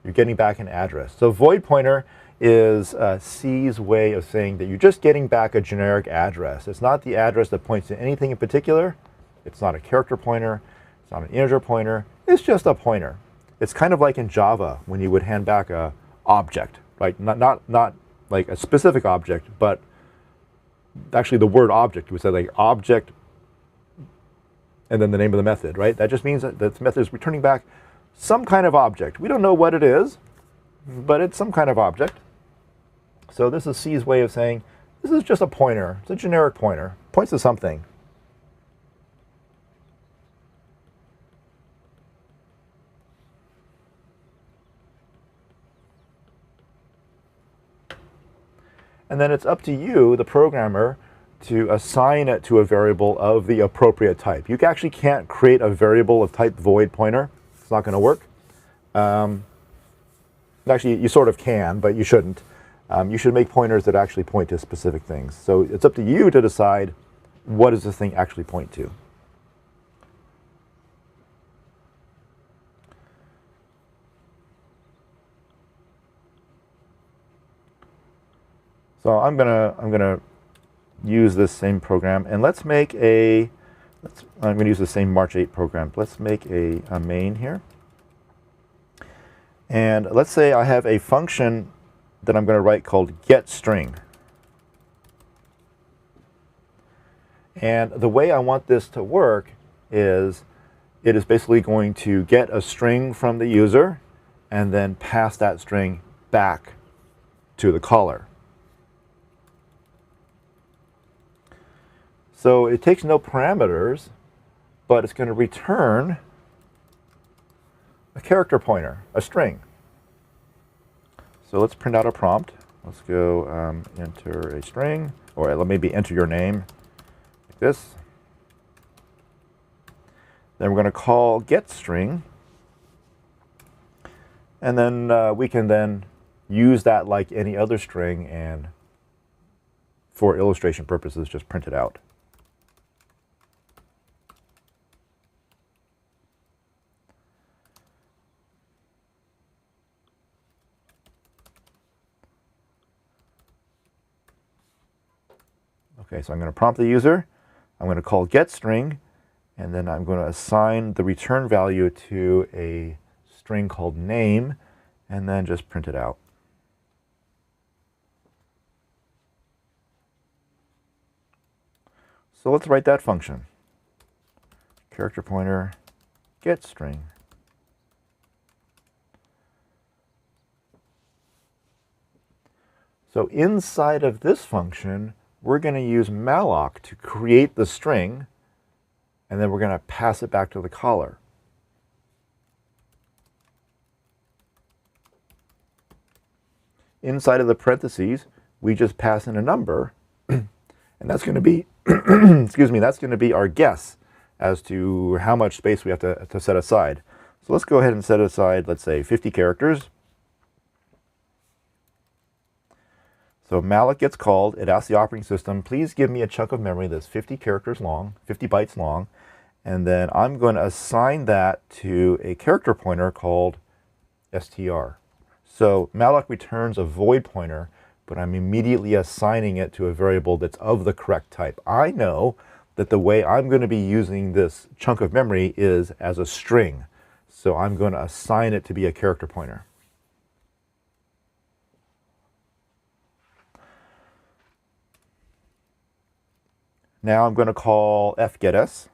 You're getting back an address. So void pointer is C's way of saying that you're just getting back a generic address. It's not the address that points to anything in particular. It's not a character pointer. It's not an integer pointer. It's just a pointer. It's kind of like in Java when you would hand back a object, right? Not like a specific object, but actually the word object. You would say object and then the name of the method, right? That just means that the method is returning back some kind of object. We don't know what it is, but it's some kind of object. So this is C's way of saying, this is just a pointer. It's a generic pointer. Points to something. And then it's up to you, the programmer, to assign it to a variable of the appropriate type. You actually can't create a variable of type void pointer. It's not going to work. Actually, you sort of can, but you shouldn't. You should make pointers that actually point to specific things. So it's up to you to decide what does this thing actually point to. So I'm gonna use this same program, and let's make I'm going to use the same March 8 program. Let's make a main here. And let's say I have a function that I'm going to write called getString. And the way I want this to work is it is basically going to get a string from the user and then pass that string back to the caller. So it takes no parameters, but it's going to return a character pointer, a string. So let's print out a prompt. Let's go enter a string, or maybe enter your name, like this. Then we're going to call getString, and then we can then use that like any other string, and for illustration purposes, just print it out. Okay, so I'm going to prompt the user. I'm going to call getString, and then I'm going to assign the return value to a string called name, and then just print it out. So let's write that function. Character pointer getString. So inside of this function, we're going to use Malloc to create the string, and then we're going to pass it back to the caller. Inside of the parentheses, we just pass in a number, and that's going to be, excuse me, that's going to be our guess as to how much space we have to set aside. So let's go ahead and set aside, let's say, 50 characters. So Malloc gets called. It asks the operating system, please give me a chunk of memory that's 50 characters long, 50 bytes long, and then I'm going to assign that to a character pointer called str. So Malloc returns a void pointer, but I'm immediately assigning it to a variable that's of the correct type. I know that the way I'm going to be using this chunk of memory is as a string, so I'm going to assign it to be a character pointer. Now I'm going to call fgetS.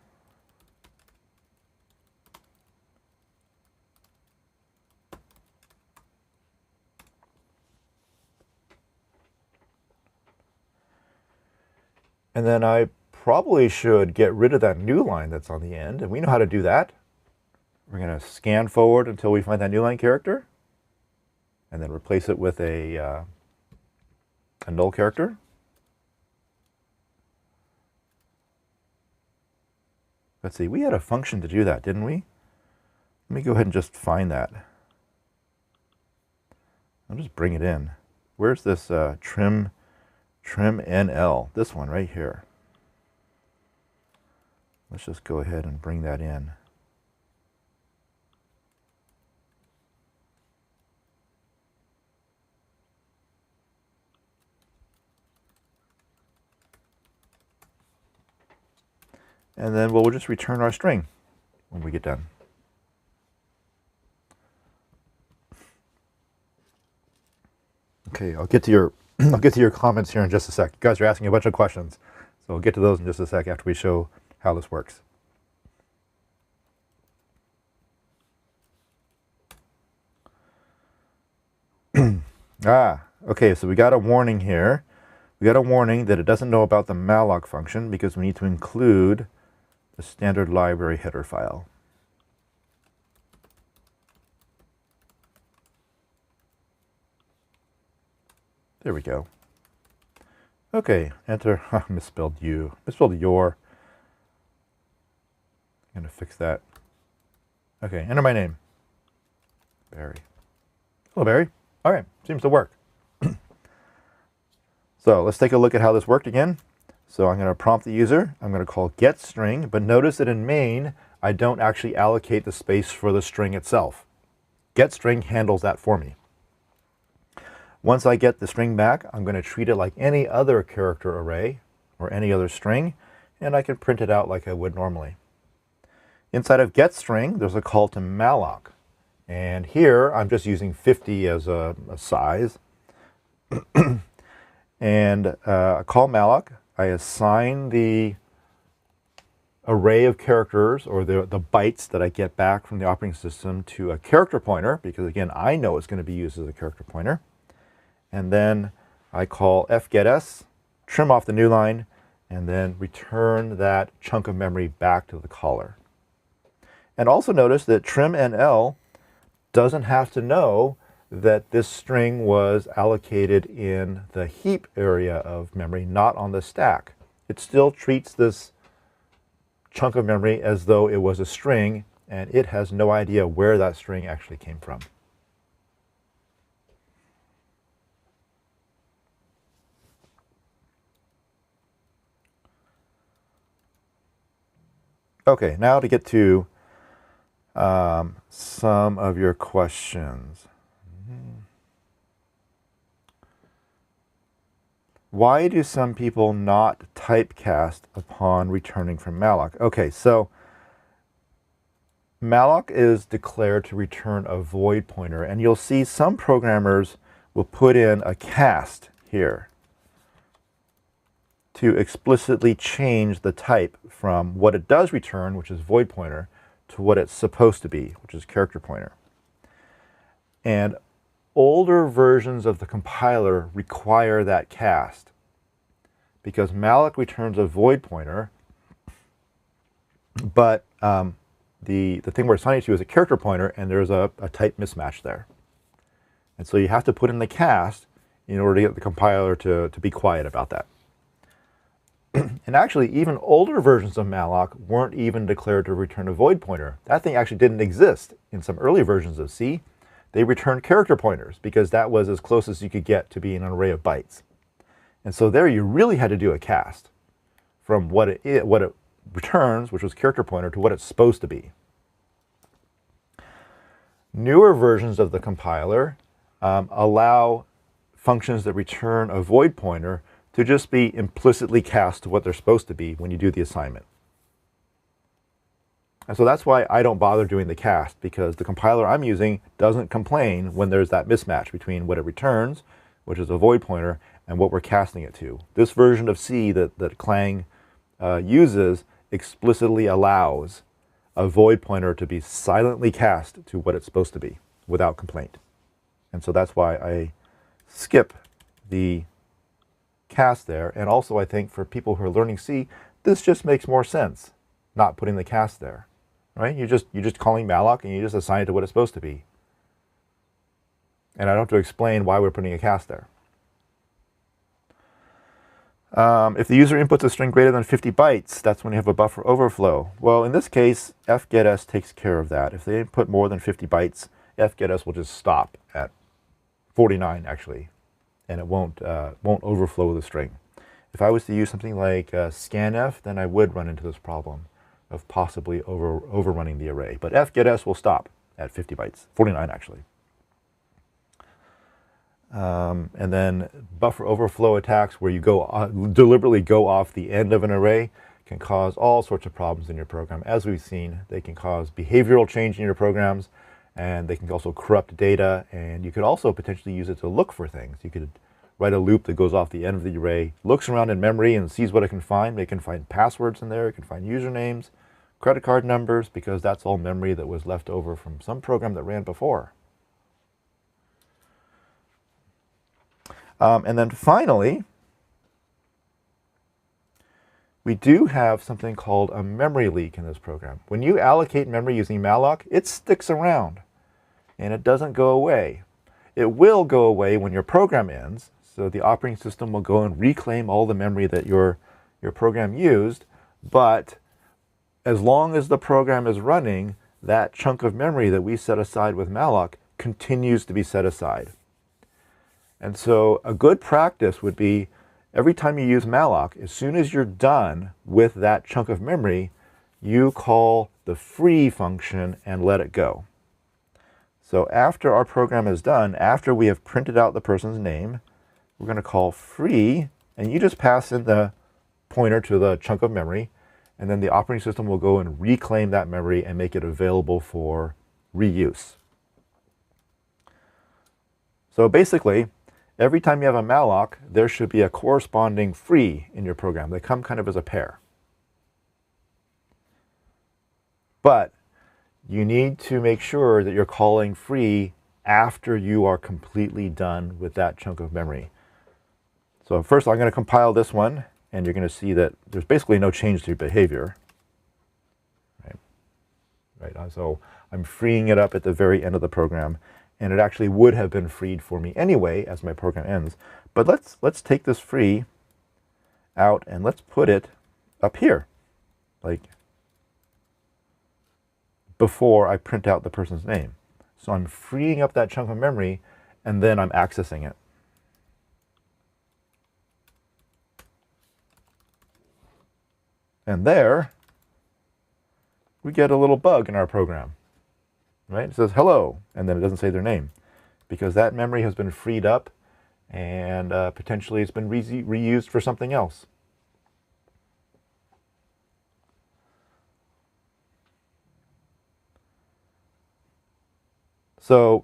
And then I probably should get rid of that new line that's on the end, and we know how to do that. We're going to scan forward until we find that new line character, and then replace it with a null character. Let's see, we had a function to do that, didn't we? Let me go ahead and just find that. I'll just bring it in. Where's this trim NL? This one right here. Let's just go ahead and bring that in. And then we'll just return our string when we get done. Okay, I'll get to your comments here in just a sec. You guys are asking a bunch of questions, so we'll get to those in just a sec after we show how this works. Okay, so we got a warning here. We got a warning that it doesn't know about the malloc function because we need to include the standard library header file. There we go. Okay, enter, misspelled you, misspelled your. I'm gonna fix that. Okay, enter my name. Barry. Hello, Barry. All right, seems to work. So let's take a look at how this worked again. So I'm going to prompt the user. I'm going to call getString, but notice that in main, I don't actually allocate the space for the string itself. getString handles that for me. Once I get the string back, I'm going to treat it like any other character array or any other string, and I can print it out like I would normally. Inside of getString, there's a call to malloc. And here I'm just using 50 as a size. And I call Malloc. I assign the array of characters, or the bytes that I get back from the operating system, to a character pointer, because again, I know it's going to be used as a character pointer. And then I call fgetS, trim off the new line, and then return that chunk of memory back to the caller. And also notice that trimNL doesn't have to know that this string was allocated in the heap area of memory, not on the stack. It still treats this chunk of memory as though it was a string, and it has no idea where that string actually came from. Okay, now to get to some of your questions. Why do some people not typecast upon returning from Malloc? Okay, so Malloc is declared to return a void pointer, and you'll see some programmers will put in a cast here to explicitly change the type from what it does return, which is void pointer, to what it's supposed to be, which is character pointer. And older versions of the compiler require that cast, because Malloc returns a void pointer, but the thing we're assigning to is a character pointer, and there's a type mismatch there. And so you have to put in the cast in order to get the compiler to be quiet about that. And actually, even older versions of Malloc weren't even declared to return a void pointer. That thing actually didn't exist in some early versions of C. They returned character pointers because that was as close as you could get to being an array of bytes. And so there you really had to do a cast from what it returns, which was character pointer, to what it's supposed to be. Newer versions of the compiler allow functions that return a void pointer to just be implicitly cast to what they're supposed to be when you do the assignment. And so that's why I don't bother doing the cast, because the compiler I'm using doesn't complain when there's that mismatch between what it returns, which is a void pointer, and what we're casting it to. This version of C that Clang uses explicitly allows a void pointer to be silently cast to what it's supposed to be without complaint. And so that's why I skip the cast there. And also, I think for people who are learning C, this just makes more sense, not putting the cast there, right? You're just calling Malloc and you just assign it to what it's supposed to be. And I don't have to explain why we're putting a cast there. If the user inputs a string greater than 50 bytes, that's when you have a buffer overflow. Well, in this case, fgetS takes care of that. If they input more than 50 bytes, fgetS will just stop at 49 actually, and it won't overflow the string. If I was to use something like scanf, then I would run into this problem of possibly overrunning the array. But fgetS will stop at 50 bytes, 49 actually. And then buffer overflow attacks, where you deliberately go off the end of an array, can cause all sorts of problems in your program. As we've seen, they can cause behavioral change in your programs, and they can also corrupt data, and you could also potentially use it to look for things. You could write a loop that goes off the end of the array, looks around in memory and sees what it can find. It can find passwords in there, it can find usernames, credit card numbers, because that's all memory that was left over from some program that ran before. And then finally, we do have something called a memory leak in this program. When you allocate memory using Malloc, it sticks around and it doesn't go away. It will go away when your program ends, so the operating system will go and reclaim all the memory that your program used, but as long as the program is running, that chunk of memory that we set aside with Malloc continues to be set aside. And so a good practice would be, every time you use Malloc, as soon as you're done with that chunk of memory, you call the free function and let it go. So after our program is done, after we have printed out the person's name, we're going to call free, and you just pass in the pointer to the chunk of memory, and then the operating system will go and reclaim that memory and make it available for reuse. So basically, every time you have a malloc, there should be a corresponding free in your program. They come kind of as a pair. But you need to make sure that you're calling free after you are completely done with that chunk of memory. So first I'm going to compile this one, and you're going to see that there's basically no change to your behavior. Right? So I'm freeing it up at the very end of the program, and it actually would have been freed for me anyway as my program ends. But let's take this free out and let's put it up here, like before I print out the person's name. So I'm freeing up that chunk of memory, and then I'm accessing it. And there, we get a little bug in our program, right? It says hello, and then it doesn't say their name, because that memory has been freed up, and potentially it's been reused for something else. So,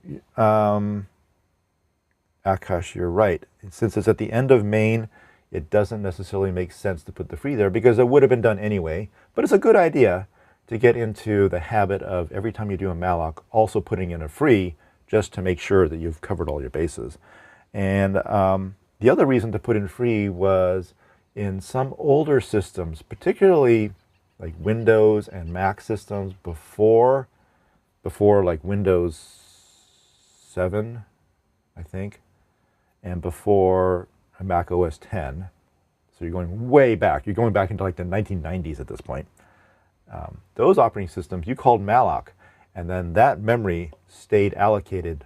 Akash, you're right. Since it's at the end of main, it doesn't necessarily make sense to put the free there, because it would have been done anyway. But it's a good idea to get into the habit of every time you do a malloc, also putting in a free, just to make sure that you've covered all your bases. And the other reason to put in free was in some older systems, particularly like Windows and Mac systems before like Windows 7, I think, and before Mac OS 10. So you're going way back. You're going back into like the 1990s at this point. Those operating systems, you called malloc, and then that memory stayed allocated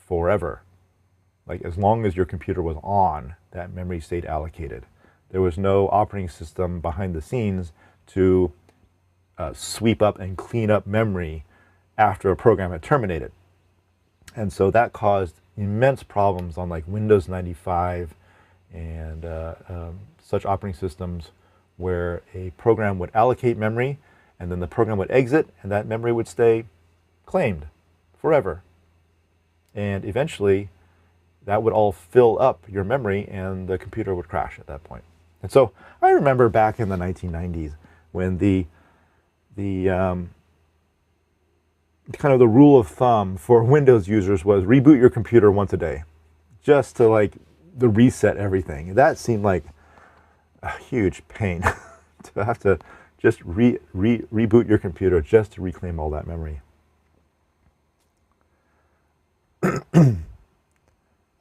forever. Like as long as your computer was on, that memory stayed allocated. There was no operating system behind the scenes to sweep up and clean up memory after a program had terminated. And so that caused immense problems on like Windows 95 and such operating systems, where a program would allocate memory and then the program would exit and that memory would stay claimed forever. And eventually that would all fill up your memory and the computer would crash at that point. And so I remember back in the 1990s when the kind of the rule of thumb for Windows users was reboot your computer once a day, just to like reset everything. That seemed like a huge pain to have to just reboot your computer just to reclaim all that memory.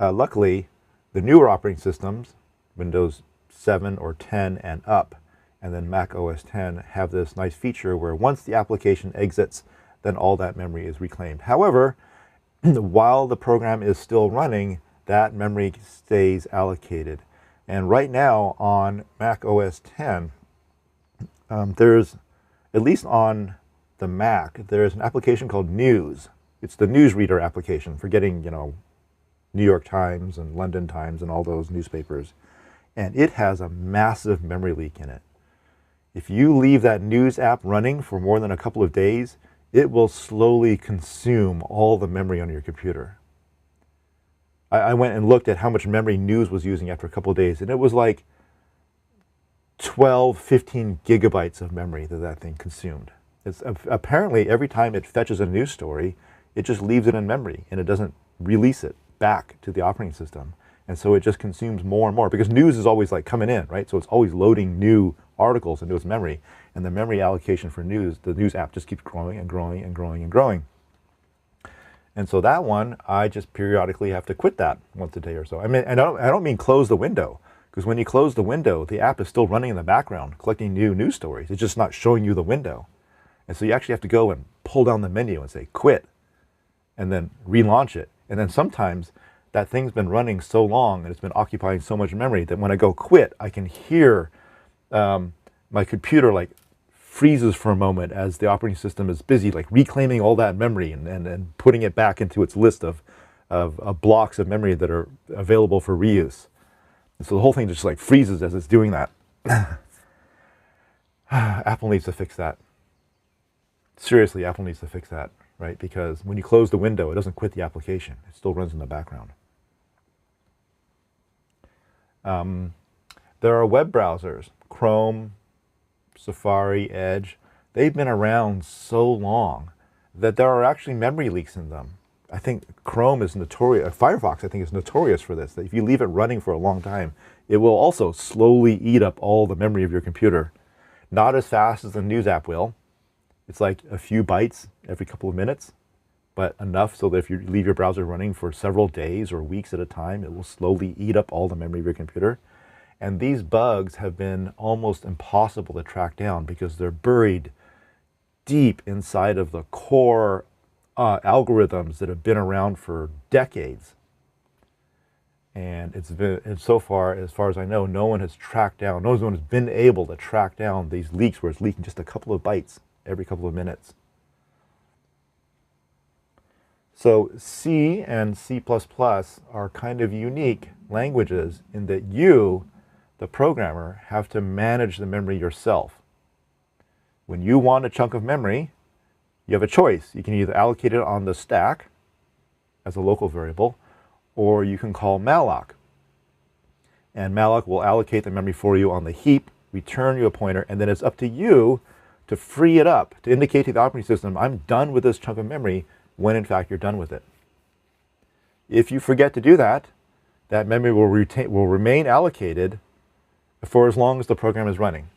Luckily, the newer operating systems, Windows 7 or 10 and up, and then Mac OS 10 have this nice feature where once the application exits, then all that memory is reclaimed. However, while the program is still running, that memory stays allocated. And right now on Mac OS 10, there's, at least on the Mac, there's an application called News. It's the newsreader application for getting, New York Times and London Times and all those newspapers. And it has a massive memory leak in it. If you leave that News app running for more than a couple of days, it will slowly consume all the memory on your computer. I went and looked at how much memory News was using after a couple of days, and it was like 12, 15 gigabytes of memory that thing consumed. It's apparently every time it fetches a news story, it just leaves it in memory and it doesn't release it back to the operating system. And so it just consumes more and more, because news is always like coming in, right? So it's always loading new articles into its memory, and the memory allocation for news, the news app just keeps growing and growing and growing and growing. And so that one, I just periodically have to quit that once a day or so. I mean, and I don't mean close the window, because when you close the window, the app is still running in the background, collecting new news stories. It's just not showing you the window. And so you actually have to go and pull down the menu and say quit, and then relaunch it. And then sometimes that thing's been running so long and it's been occupying so much memory that when I go quit, I can hear my computer like freezes for a moment as the operating system is busy like reclaiming all that memory and putting it back into its list of blocks of memory that are available for reuse. And so the whole thing just like freezes as it's doing that. Apple needs to fix that. Seriously, Apple needs to fix that, right? Because when you close the window, it doesn't quit the application. It still runs in the background. There are web browsers, Chrome, Safari, Edge. They've been around so long that there are actually memory leaks in them. I think Chrome is notorious, Firefox I think is notorious for this, that if you leave it running for a long time, it will also slowly eat up all the memory of your computer. Not as fast as a news app will. It's like a few bytes every couple of minutes, but enough so that if you leave your browser running for several days or weeks at a time, it will slowly eat up all the memory of your computer. And these bugs have been almost impossible to track down because they're buried deep inside of the core algorithms that have been around for decades. And it's so far as I know, no one has tracked down, no one has been able to track down these leaks where it's leaking just a couple of bytes every couple of minutes. So C and C++ are kind of unique languages in that you, the programmer, have to manage the memory yourself. When you want a chunk of memory, you have a choice. You can either allocate it on the stack as a local variable, or you can call Malloc. And Malloc will allocate the memory for you on the heap, return you a pointer, and then it's up to you to free it up, to indicate to the operating system, I'm done with this chunk of memory, when in fact you're done with it. If you forget to do that, that memory will remain allocated for as long as the program is running.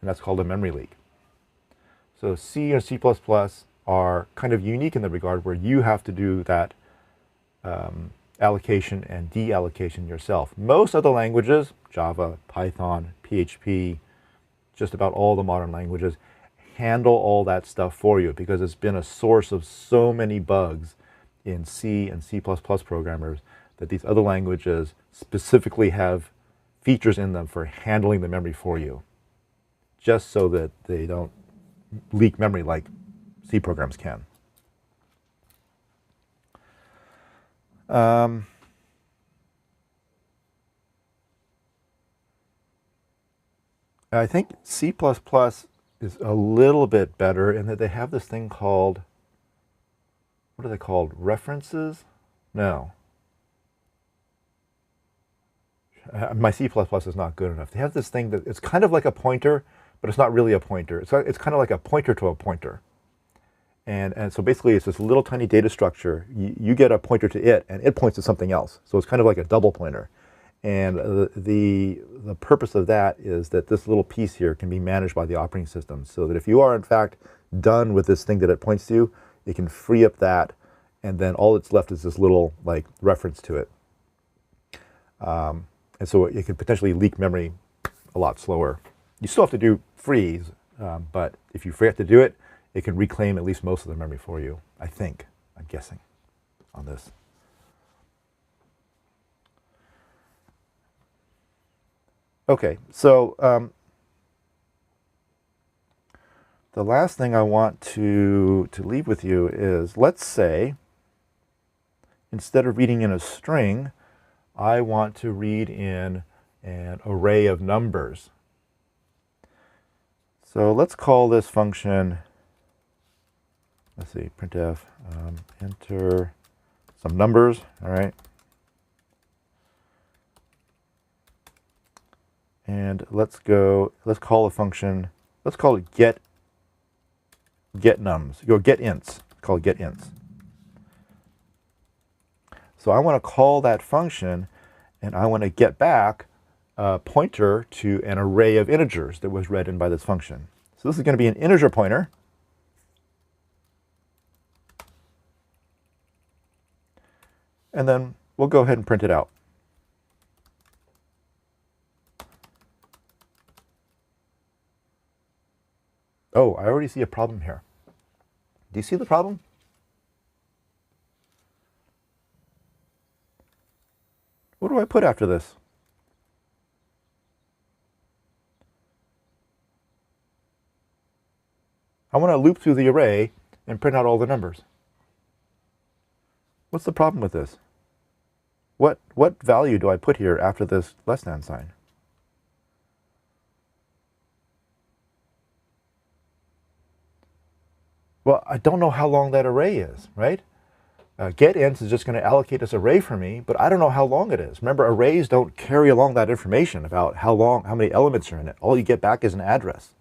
And that's called a memory leak. So C or C++ are kind of unique in the regard where you have to do that allocation and deallocation yourself. Most other languages, Java, Python, PHP, just about all the modern languages, handle all that stuff for you because it's been a source of so many bugs in C and C++ programmers that these other languages specifically have features in them for handling the memory for you, just so that they don't leak memory like C programs can. I think C++ is a little bit better in that they have this thing called, what are they called? References? No. My C++ is not good enough. They have this thing that it's kind of like a pointer, but it's not really a pointer. It's kind of like a pointer to a pointer. And so basically it's this little tiny data structure. You get a pointer to it, and it points to something else. So it's kind of like a double pointer. And the purpose of that is that this little piece here can be managed by the operating system, so that if you are in fact done with this thing that it points to, it can free up that, and then all that's left is this little like reference to it. And so it can potentially leak memory a lot slower. You still have to do freeze, but if you forget to do it, it can reclaim at least most of the memory for you, I think. I'm guessing on this. Okay, so the last thing I want to leave with you is, let's say, instead of reading in a string, I want to read in an array of numbers. So let's call this function, let's see, printf, enter some numbers, all right? And let's call a function, let's call it getnums, getints, call it getints. So I want to call that function, and I want to get back a pointer to an array of integers that was read in by this function. So this is going to be an integer pointer. And then we'll go ahead and print it out. Oh, I already see a problem here. Do you see the problem? What do I put after this? I want to loop through the array and print out all the numbers. What's the problem with this? What value do I put here after this less than sign? Well, I don't know how long that array is, right? getInts is just going to allocate this array for me, but I don't know how long it is. Remember, arrays don't carry along that information about how many elements are in it. All you get back is an address.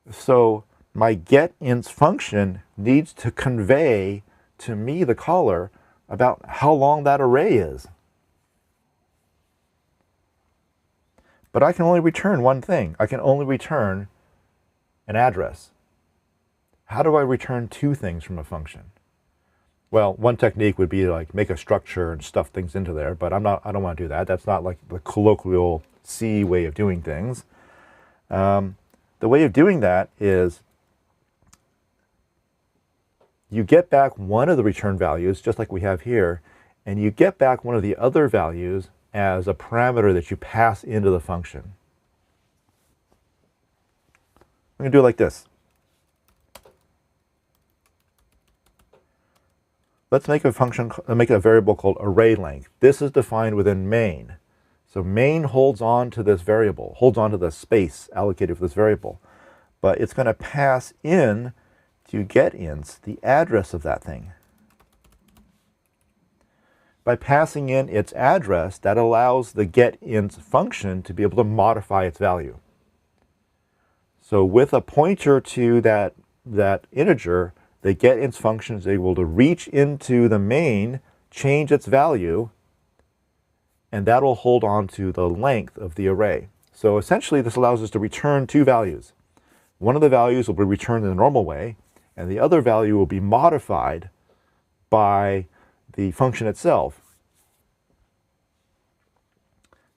So my getInts function needs to convey to me, the caller, about how long that array is. But I can only return one thing. I can only return an address. How do I return two things from a function? Well, one technique would be to like make a structure and stuff things into there, but I don't want to do that. That's not like the colloquial C way of doing things. The way of doing that is you get back one of the return values, just like we have here, and you get back one of the other values as a parameter that you pass into the function. I'm going to do it like this. Let's make a function, make a variable called array length. This is defined within main. So main holds on to this variable, holds on to the space allocated for this variable. But it's going to pass in to getInts the address of that thing. By passing in its address, that allows the getInts function to be able to modify its value. So with a pointer to that integer, the getInts function is able to reach into the main, change its value, and that will hold on to the length of the array. So essentially, this allows us to return two values. One of the values will be returned in the normal way, and the other value will be modified by the function itself.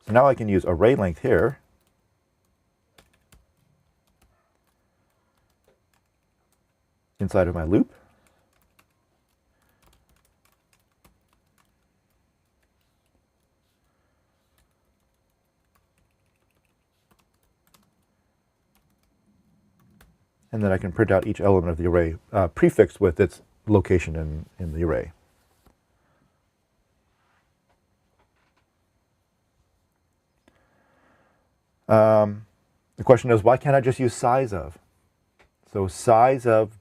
So now I can use array length here. Inside of my loop. And then I can print out each element of the array prefixed with its location in the array. The question is, why can't I just use size of? So size of,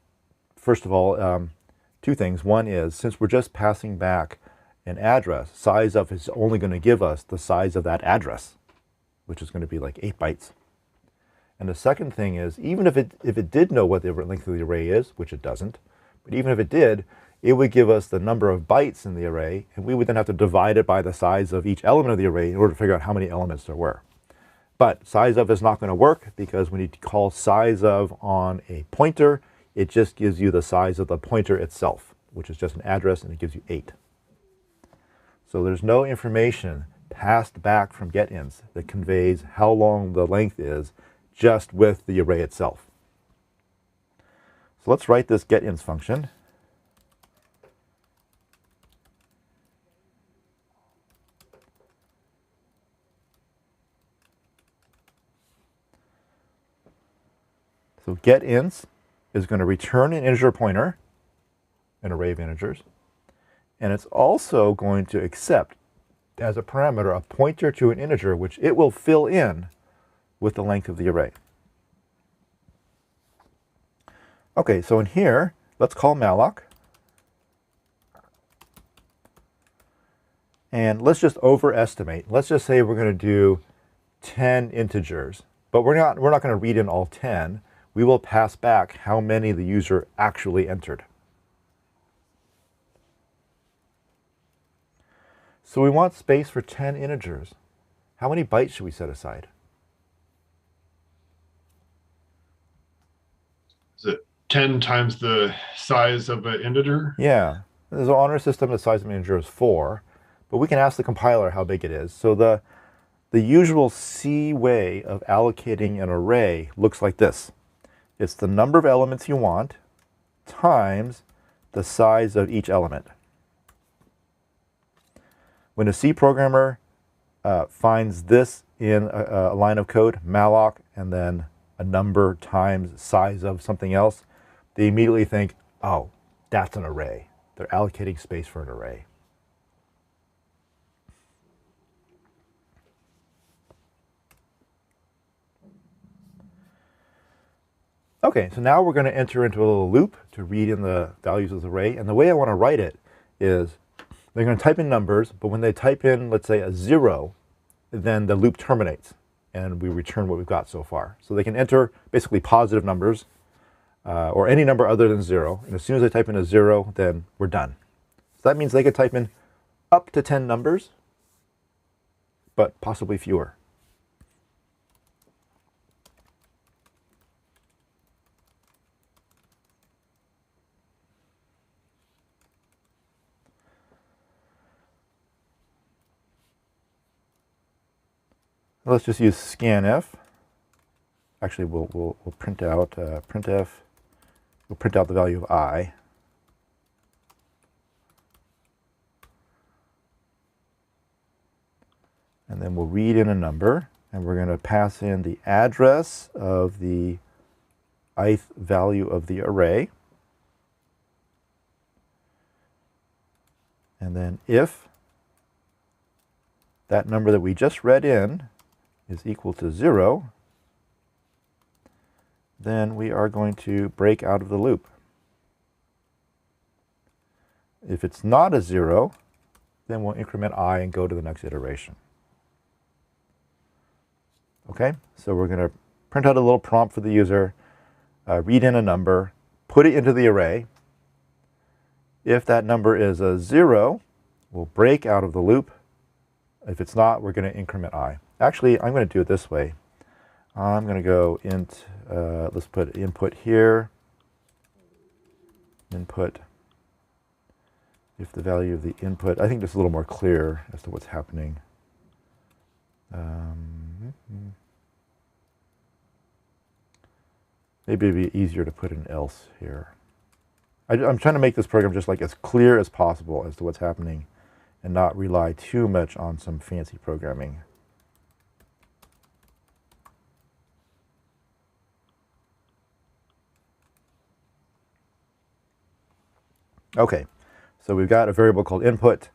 first of all, two things. One is, since we're just passing back an address, size of is only going to give us the size of that address, which is going to be like 8 bytes. And the second thing is, even if it did know what the length of the array is, which it doesn't, but even if it did, it would give us the number of bytes in the array, and we would then have to divide it by the size of each element of the array in order to figure out how many elements there were. But size of is not going to work, because when you call size of on a pointer, it just gives you the size of the pointer itself, which is just an address, and it gives you 8. So there's no information passed back from getInts that conveys how long the length is just with the array itself. So let's write this getInts function. So getInts is going to return an integer pointer, an array of integers, and it's also going to accept as a parameter a pointer to an integer, which it will fill in with the length of the array. Okay, so in here, let's call Malloc. And let's just overestimate. Let's just say we're going to do 10 integers, but we're not going to read in all 10. We will pass back how many the user actually entered. So we want space for 10 integers. How many bytes should we set aside? Is it 10 times the size of an integer? Yeah. There's an honor system, the size of an integer is 4, but we can ask the compiler how big it is. So the usual C way of allocating an array looks like this. It's the number of elements you want times the size of each element. When a C programmer finds this in a line of code, Malloc, and then a number times size of something else, they immediately think, oh, that's an array. They're allocating space for an array. Okay, so now we're going to enter into a little loop to read in the values of the array. And the way I want to write it is they're going to type in numbers, but when they type in, let's say, a 0, then the loop terminates and we return what we've got so far. So they can enter basically positive numbers or any number other than 0. And as soon as they type in a 0, then we're done. So that means they could type in up to 10 numbers, but possibly fewer. Let's just use scanf. Actually, we'll print out printf. We'll print out the value of I. And then we'll read in a number, and we're going to pass in the address of the ith value of the array. And then if that number that we just read in is equal to 0, then we are going to break out of the loop. If it's not a 0, then we'll increment I and go to the next iteration. Okay, so we're going to print out a little prompt for the user, read in a number, put it into the array. If that number is a 0, we'll break out of the loop. If it's not, we're going to increment I. Actually, I'm going to do it this way. I'm going to go int, let's put input here, input, if the value of the input, I think this is a little more clear as to what's happening. Maybe it'd be easier to put an else here. I'm trying to make this program just like as clear as possible as to what's happening and not rely too much on some fancy programming. Okay, so we've got a variable called input.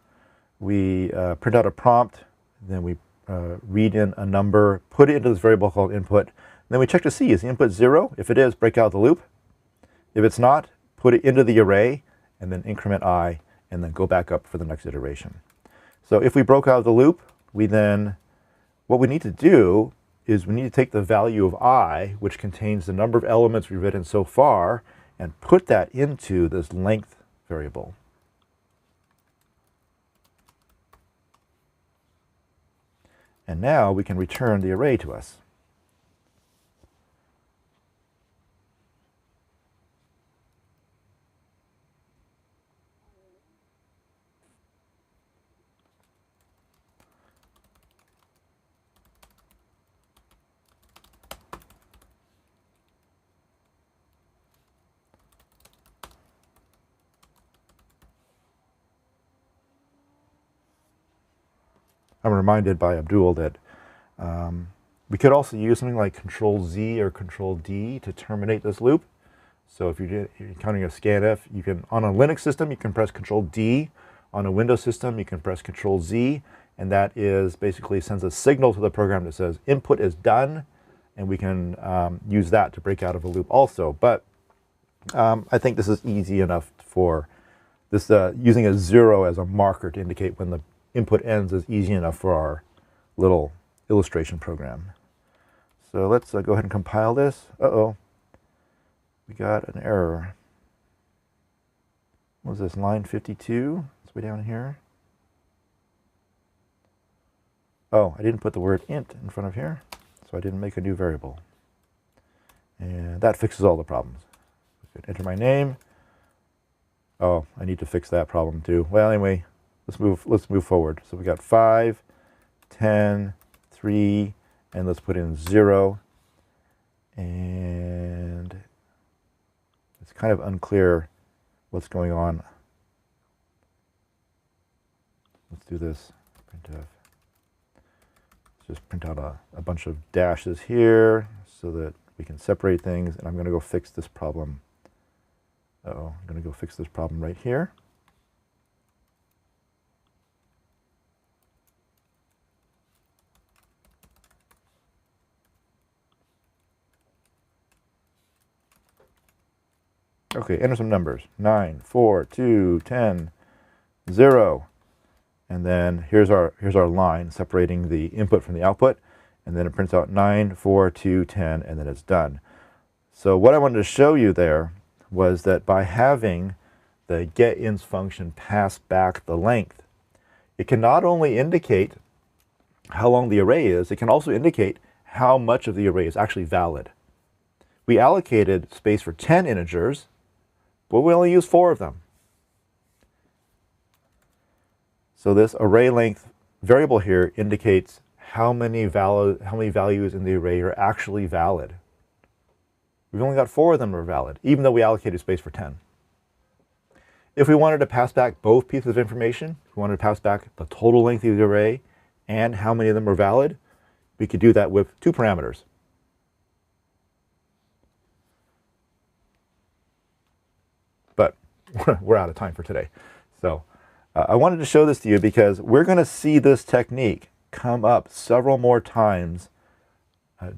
We print out a prompt, then we read in a number, put it into this variable called input, then we check to see, is the input 0? If it is, break out the loop. If it's not, put it into the array, and then increment I, and then go back up for the next iteration. So if we broke out of the loop, what we need to do is we need to take the value of I, which contains the number of elements we've written so far, and put that into this length variable. And now we can return the array to us. I'm reminded by Abdul that we could also use something like Control-Z or Control-D to terminate this loop. So if you're counting a scanf, you can, on a Linux system, you can press Control-D. On a Windows system, you can press Control-Z, and that is basically sends a signal to the program that says input is done, and we can use that to break out of a loop also. But I think this is easy enough for this, using a 0 as a marker to indicate when the input ends is easy enough for our little illustration program. So let's go ahead and compile this. Uh-oh, we got an error. What was this, line 52? It's way down here. Oh, I didn't put the word int in front of here, so I didn't make a new variable. And that fixes all the problems. I could enter my name. Oh, I need to fix that problem too. Well, anyway, let's move forward. So we got 5, 10, 3, and let's put in 0. And it's kind of unclear what's going on. Let's do this. Printf. Let's just print out a bunch of dashes here so that we can separate things. And I'm going to go fix this problem. Uh-oh, I'm going to go fix this problem right here. Okay, enter some numbers. 9, 4, 2, 10, 0. And then here's our line separating the input from the output. And then it prints out 9, 4, 2, 10, and then it's done. So what I wanted to show you there was that by having the getIns function pass back the length, it can not only indicate how long the array is, it can also indicate how much of the array is actually valid. We allocated space for 10 integers, but we only used 4 of them. So this array length variable here indicates how many values in the array are actually valid. We've only got 4 of them are valid, even though we allocated space for 10. If we wanted to pass back both pieces of information, if we wanted to pass back the total length of the array and how many of them are valid, we could do that with 2 parameters. But we're out of time for today. So I wanted to show this to you because we're going to see this technique come up several more times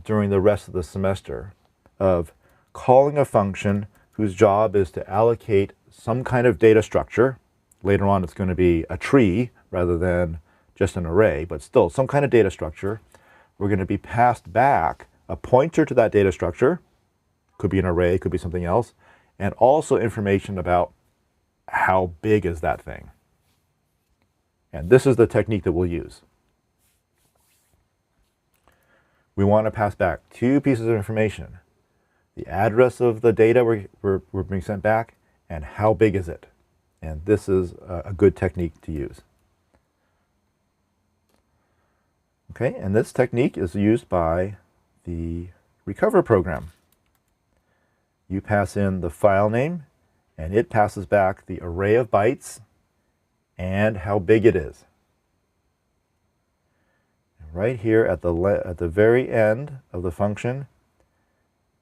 during the rest of the semester of calling a function whose job is to allocate some kind of data structure. Later on it's going to be a tree rather than just an array, but still some kind of data structure. We're going to be passed back a pointer to that data structure. Could be an array, could be something else, and also information about how big is that thing. And this is the technique that we'll use. We want to pass back 2 pieces of information. The address of the data we're being sent back, and how big is it. And this is a good technique to use. Okay, and this technique is used by the recover program. You pass in the file name, and it passes back the array of bytes and how big it is. And right here at the very end of the function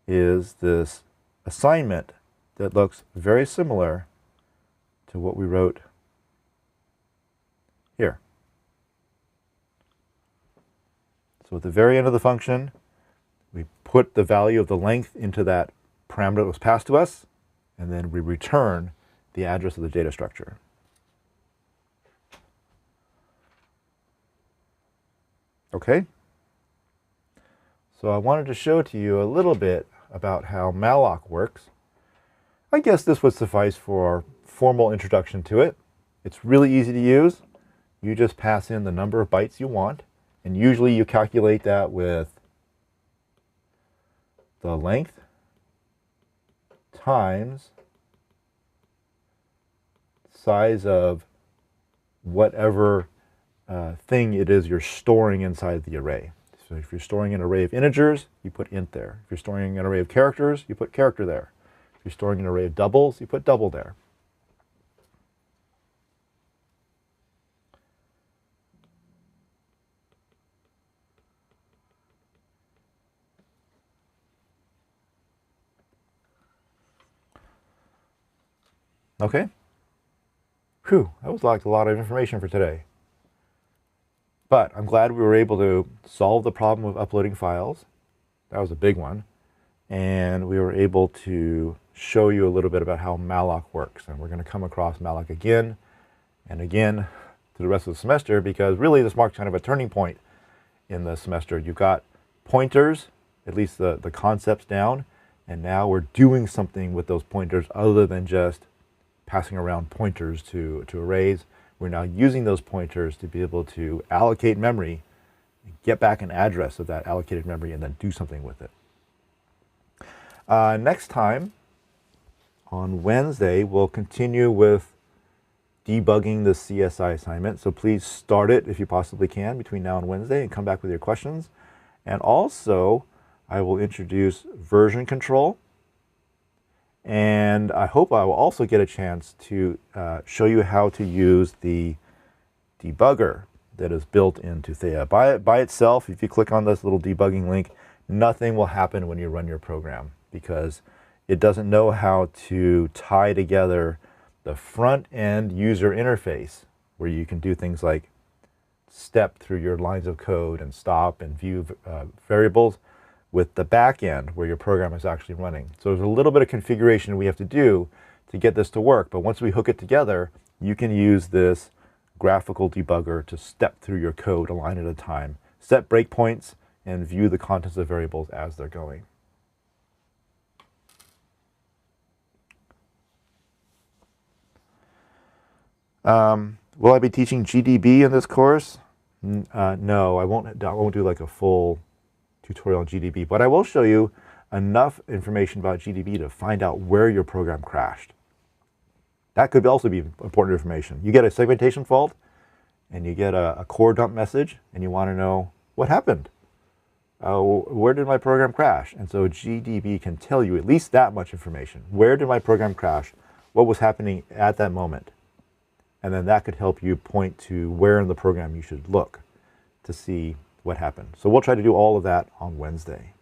is this assignment that looks very similar to what we wrote here. So at the very end of the function, we put the value of the length into that parameter that was passed to us, and then we return the address of the data structure. Okay? So I wanted to show to you a little bit about how Malloc works. I guess this would suffice for our formal introduction to it. It's really easy to use. You just pass in the number of bytes you want, and usually you calculate that with the length times size of whatever thing it is you're storing inside the array. So if you're storing an array of integers, you put int there. If you're storing an array of characters, you put character there. If you're storing an array of doubles, you put double there. Okay. Whew, that was like a lot of information for today. But I'm glad we were able to solve the problem of uploading files. That was a big one. And we were able to show you a little bit about how Malloc works. And we're going to come across Malloc again and again to the rest of the semester, because really this marks kind of a turning point in the semester. You've got pointers, at least the concepts down, and now we're doing something with those pointers other than just passing around pointers to arrays. We're now using those pointers to be able to allocate memory, get back an address of that allocated memory, and then do something with it. Next time, on Wednesday, we'll continue with debugging the CSI assignment. So please start it if you possibly can between now and Wednesday and come back with your questions. And also, I will introduce version control. And I hope I will also get a chance to show you how to use the debugger that is built into Thea. By itself, if you click on this little debugging link, nothing will happen when you run your program, because it doesn't know how to tie together the front-end user interface, where you can do things like step through your lines of code and stop and view variables, with the back end where your program is actually running. So there's a little bit of configuration we have to do to get this to work, but once we hook it together, you can use this graphical debugger to step through your code a line at a time, set breakpoints, and view the contents of variables as they're going. Will I be teaching GDB in this course? No, I won't do like a full tutorial on GDB, but I will show you enough information about GDB to find out where your program crashed. That could also be important information. You get a segmentation fault and you get a core dump message and you want to know what happened. Where did my program crash? And so GDB can tell you at least that much information. Where did my program crash? What was happening at that moment? And then that could help you point to where in the program you should look to see what happened. So we'll try to do all of that on Wednesday.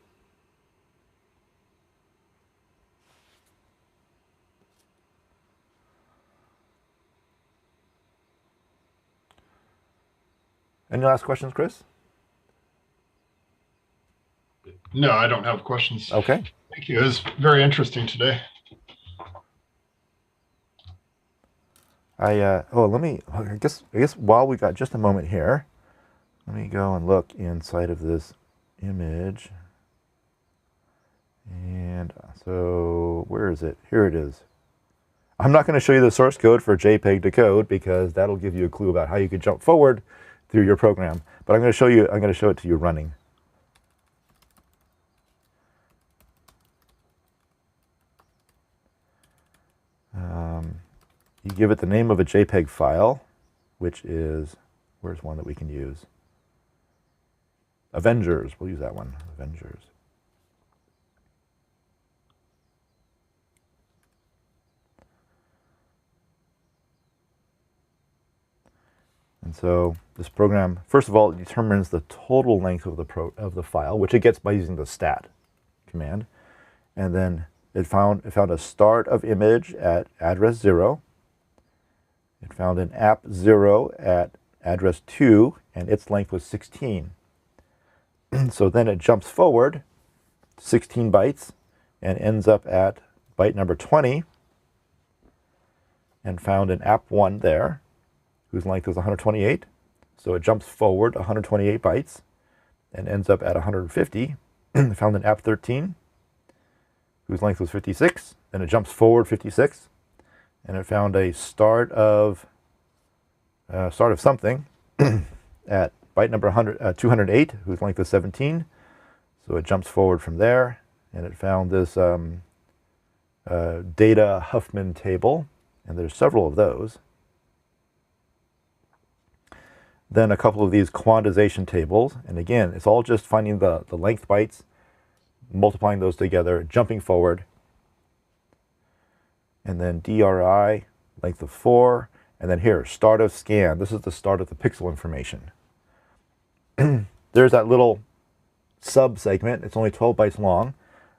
Any last questions, Chris? No, I don't have questions. Okay. Thank you. It was very interesting today. I guess while we got just a moment here, let me go and look inside of this image. And so where is it? Here it is. I'm not going to show you the source code for JPEG to code because that'll give you a clue about how you could jump forward through your program. But I'm going to show it to you running. You give it the name of a JPEG file, which is, where's one that we can use? Avengers, we'll use that one, Avengers. And so this program, first of all, it determines the total length of the file, which it gets by using the stat command. And then it found a start of image at address 0. It found an app 0 at address 2, and its length was 16. So then it jumps forward 16 bytes and ends up at byte number 20 and found an app 1 there whose length was 128. So it jumps forward 128 bytes and ends up at 150. Found an app 13 whose length was 56. Then it jumps forward 56 and it found a start of something at byte number 208, whose length is 17. So it jumps forward from there, and it found this data Huffman table, and there's several of those. Then a couple of these quantization tables, and again, it's all just finding the length bytes, multiplying those together, jumping forward, and then DRI, length of 4, and then here, start of scan. This is the start of the pixel information. There's that little sub segment. It's only 12 bytes long.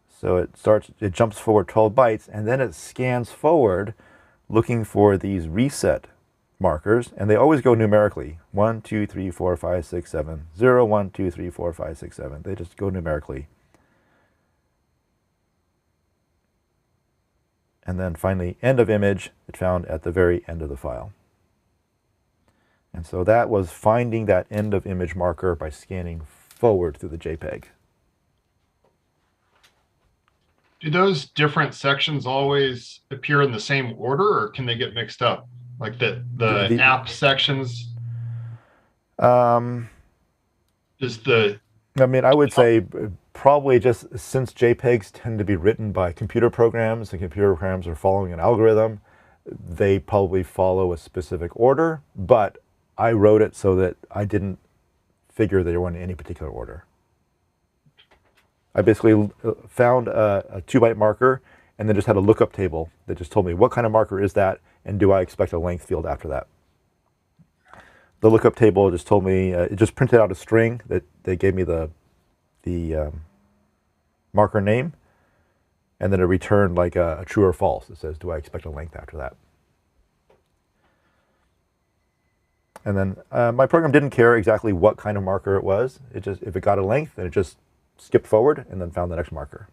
So it jumps forward 12 bytes, and then it scans forward looking for these reset markers, and they always go numerically. 1, 2, 3, 4, 5, 6, 7, 0, 1, 2, 3, 4, 5, 6, 7. They just go numerically. And then finally, end of image, it found at the very end of the file. And so that was finding that end of image marker by scanning forward through the JPEG. Do those different sections always appear in the same order, or can they get mixed up? Like the app sections? I would say probably just since JPEGs tend to be written by computer programs and computer programs are following an algorithm, they probably follow a specific order, but I wrote it so that I didn't figure they were in any particular order. I basically found a 2-byte marker and then just had a lookup table that just told me what kind of marker is that and do I expect a length field after that. The lookup table just told me, it just printed out a string that they gave me the marker name, and then it returned like a true or false. It says, do I expect a length after that? And then my program didn't care exactly what kind of marker it was. It just, if it got a length, then it just skipped forward and then found the next marker.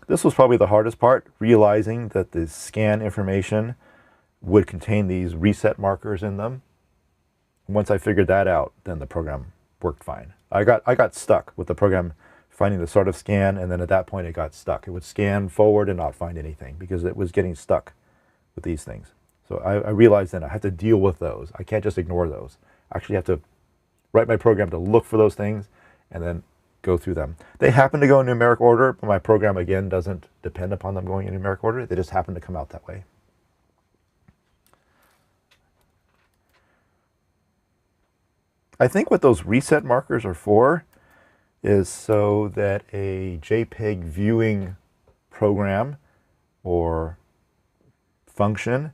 This was probably the hardest part, realizing that the scan information would contain these reset markers in them. Once I figured that out, then the program worked fine. I got stuck with the program finding the start of scan, and then at that point it got stuck. It would scan forward and not find anything because it was getting stuck with these things. So I realized then I have to deal with those. I can't just ignore those. I actually have to write my program to look for those things and then go through them. They happen to go in numeric order, but my program, again, doesn't depend upon them going in numeric order. They just happen to come out that way. I think what those reset markers are for is so that a JPEG viewing program or function,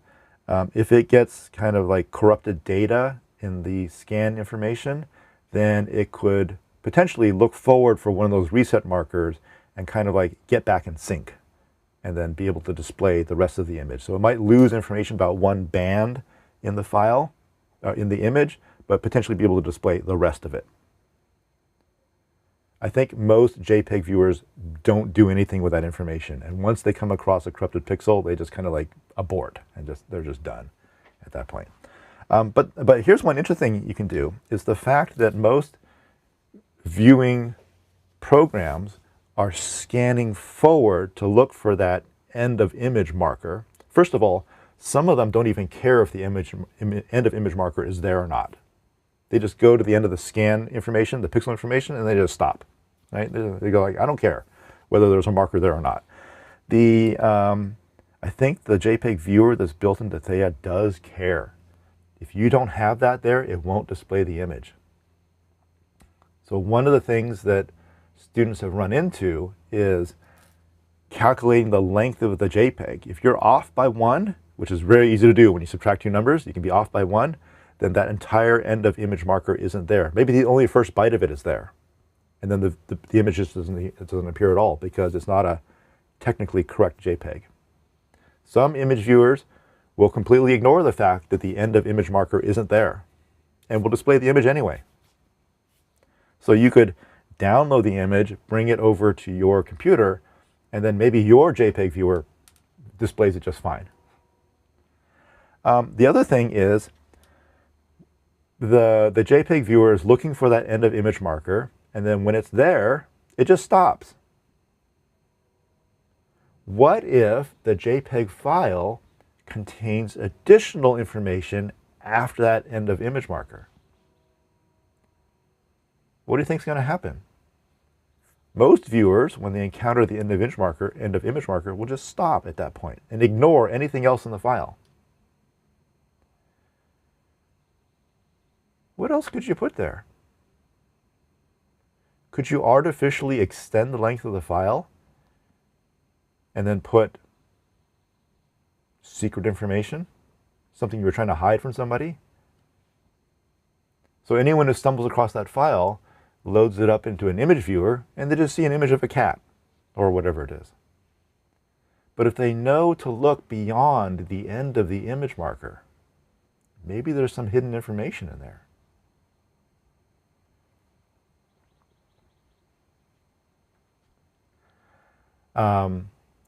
if it gets kind of like corrupted data in the scan information, then it could potentially look forward for one of those reset markers and kind of like get back in sync and then be able to display the rest of the image. So it might lose information about one band in the file, in the image, but potentially be able to display the rest of it. I think most JPEG viewers don't do anything with that information. And once they come across a corrupted pixel, they just kind of like abort and they're just done at that point. But here's one interesting thing you can do is the fact that most viewing programs are scanning forward to look for that end of image marker. First of all, some of them don't even care if the end of image marker is there or not. They just go to the end of the scan information, the pixel information, and they just stop. Right? They go like, I don't care whether there's a marker there or not. I think the JPEG viewer that's built into Theia does care. If you don't have that there, it won't display the image. So one of the things that students have run into is calculating the length of the JPEG. If you're off by 1, which is very easy to do when you subtract two numbers, you can be off by 1, then that entire end of image marker isn't there. Maybe the only first byte of it is there. And then the image just doesn't appear at all because it's not a technically correct JPEG. Some image viewers will completely ignore the fact that the end of image marker isn't there and will display the image anyway. So you could download the image, bring it over to your computer, and then maybe your JPEG viewer displays it just fine. The other thing is the JPEG viewer is looking for that end of image marker, and then when it's there, it just stops. What if the JPEG file contains additional information after that end of image marker? What do you think is going to happen? Most viewers, when they encounter the end of image marker, will just stop at that point and ignore anything else in the file. What else could you put there? Could you artificially extend the length of the file and then put secret information, something you were trying to hide from somebody? So anyone who stumbles across that file loads it up into an image viewer, and they just see an image of a cat, or whatever it is. But if they know to look beyond the end of the image marker, maybe there's some hidden information in there.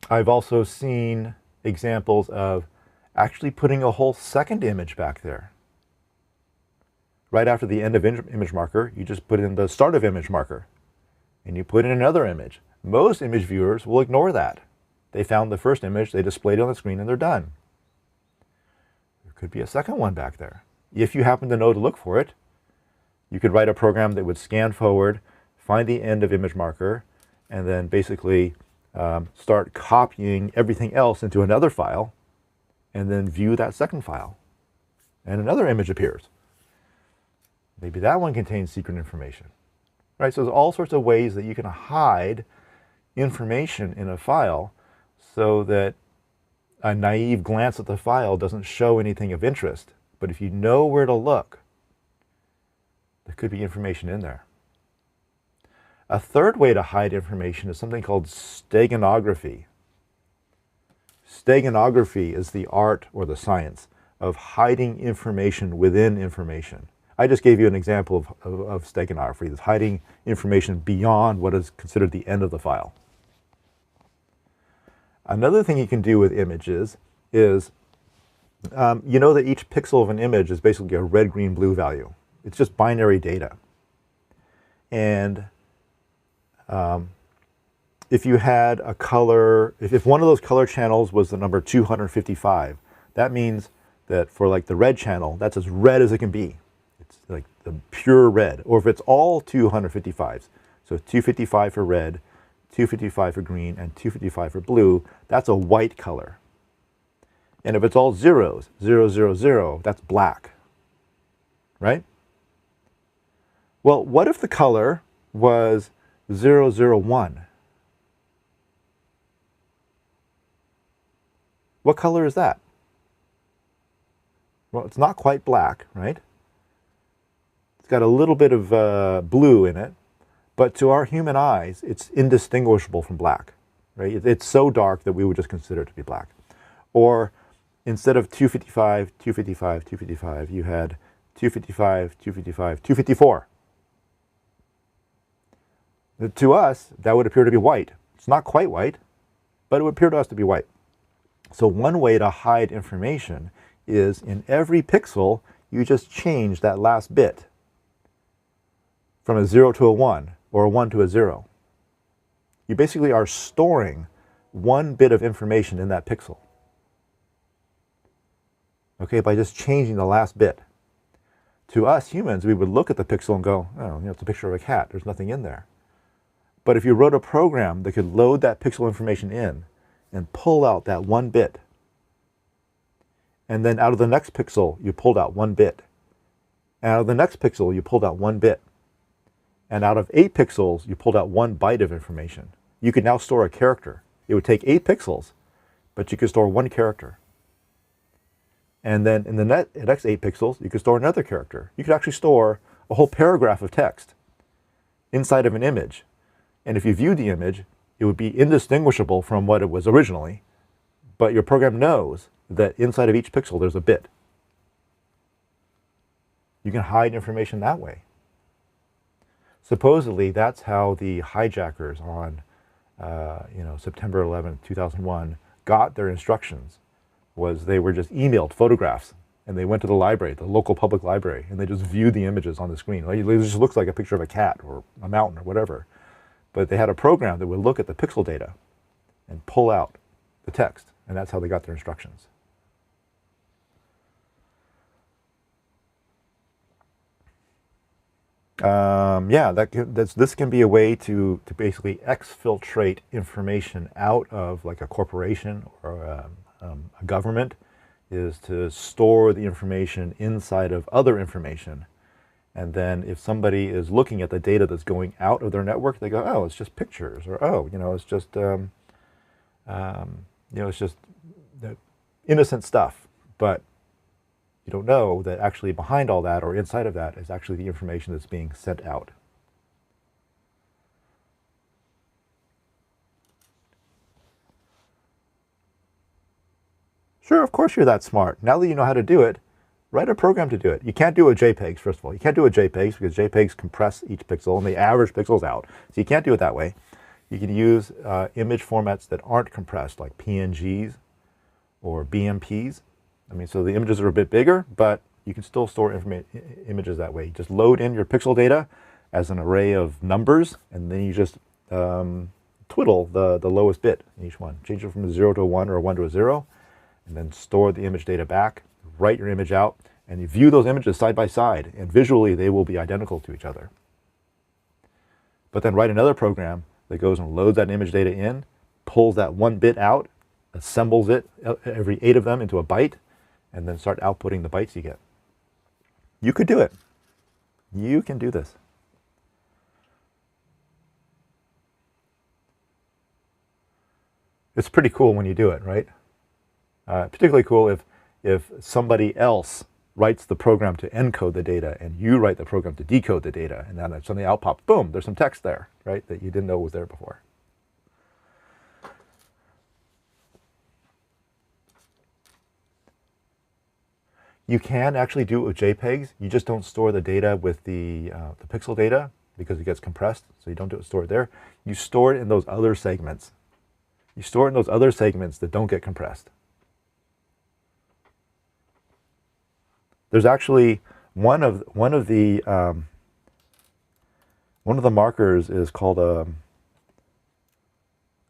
I've also seen examples of actually putting a whole second image back there. Right after the end of image marker, you just put in the start of image marker, and you put in another image. Most image viewers will ignore that. They found the first image, they displayed it on the screen, and they're done. There could be a second one back there. If you happen to know to look for it, you could write a program that would scan forward, find the end of image marker, and then basically start copying everything else into another file, and then view that second file. And another image appears. Maybe that one contains secret information. Right? So there's all sorts of ways that you can hide information in a file so that a naive glance at the file doesn't show anything of interest. But if you know where to look, there could be information in there. A third way to hide information is something called steganography. Steganography is the art or the science of hiding information within information. I just gave you an example of steganography, that's hiding information beyond what is considered the end of the file. Another thing you can do with images is, you know that each pixel of an image is basically a red, green, blue value. It's just binary data. And if you had a color, if one of those color channels was the number 255, that means that for like the red channel, that's as red as it can be. It's like the pure red. Or if it's all 255s, so 255 for red, 255 for green, and 255 for blue, that's a white color. And if it's all zeros, 0, 0, 0, that's black, right? Well, what if the color was 0, 0, 1? What color is that? Well, it's not quite black, right? It's got a little bit of blue in it, but to our human eyes, it's indistinguishable from black, right? It's so dark that we would just consider it to be black. Or instead of 255, 255, 255, you had 255, 255, 254. To us, that would appear to be white. It's not quite white, but it would appear to us to be white. So one way to hide information is in every pixel, you just change that last bit from a 0 to a 1 or a 1 to a 0. You basically are storing one bit of information in that pixel. Okay, by just changing the last bit. To us humans, we would look at the pixel and go, oh, it's a picture of a cat. There's nothing in there. But if you wrote a program that could load that pixel information in and pull out that one bit, and then out of the next pixel, you pulled out one bit. And out of the next pixel, you pulled out one bit. And out of 8 pixels, you pulled out 1 byte of information. You could now store a character. It would take 8 pixels, but you could store 1 character. And then in the next 8 pixels, you could store another character. You could actually store a whole paragraph of text inside of an image. And if you viewed the image, it would be indistinguishable from what it was originally, but your program knows that inside of each pixel there's a bit. You can hide information that way. Supposedly, that's how the hijackers on September 11, 2001 got their instructions, was they were just emailed photographs, and they went to the library, the local public library, and they just viewed the images on the screen. Like, it just looks like a picture of a cat or a mountain or whatever. But they had a program that would look at the pixel data and pull out the text, and that's how they got their instructions. This can be a way to basically exfiltrate information out of like a corporation or a government, is to store the information inside of other information. And then if somebody is looking at the data that's going out of their network, they go, oh, it's just pictures, or oh, it's just it's just innocent stuff. But you don't know that actually behind all that or inside of that is actually the information that's being sent out. Sure, of course you're that smart. Now that you know how to do it, write a program to do it. You can't do it with JPEGs, first of all. You can't do it with JPEGs because JPEGs compress each pixel and they average pixels out. So you can't do it that way. You can use image formats that aren't compressed, like PNGs or BMPs. I mean, so the images are a bit bigger, but you can still store images that way. You just load in your pixel data as an array of numbers, and then you just twiddle the lowest bit in each one. Change it from a 0 to a 1 or a 1 to a 0, and then store the image data back, write your image out, and you view those images side by side, and visually they will be identical to each other. But then write another program that goes and loads that image data in, pulls that one bit out, assembles it, every 8 of them, into a byte, and then start outputting the bytes you get. You could do it. You can do this. It's pretty cool when you do it, right? Particularly cool if somebody else writes the program to encode the data and you write the program to decode the data, and then suddenly out pops, boom, there's some text there, right, that you didn't know was there before. You can actually do it with JPEGs. You just don't store the data with the pixel data because it gets compressed, so you don't store it there. You store it in those other segments. You store it in those other segments that don't get compressed. There's actually one of the markers is called a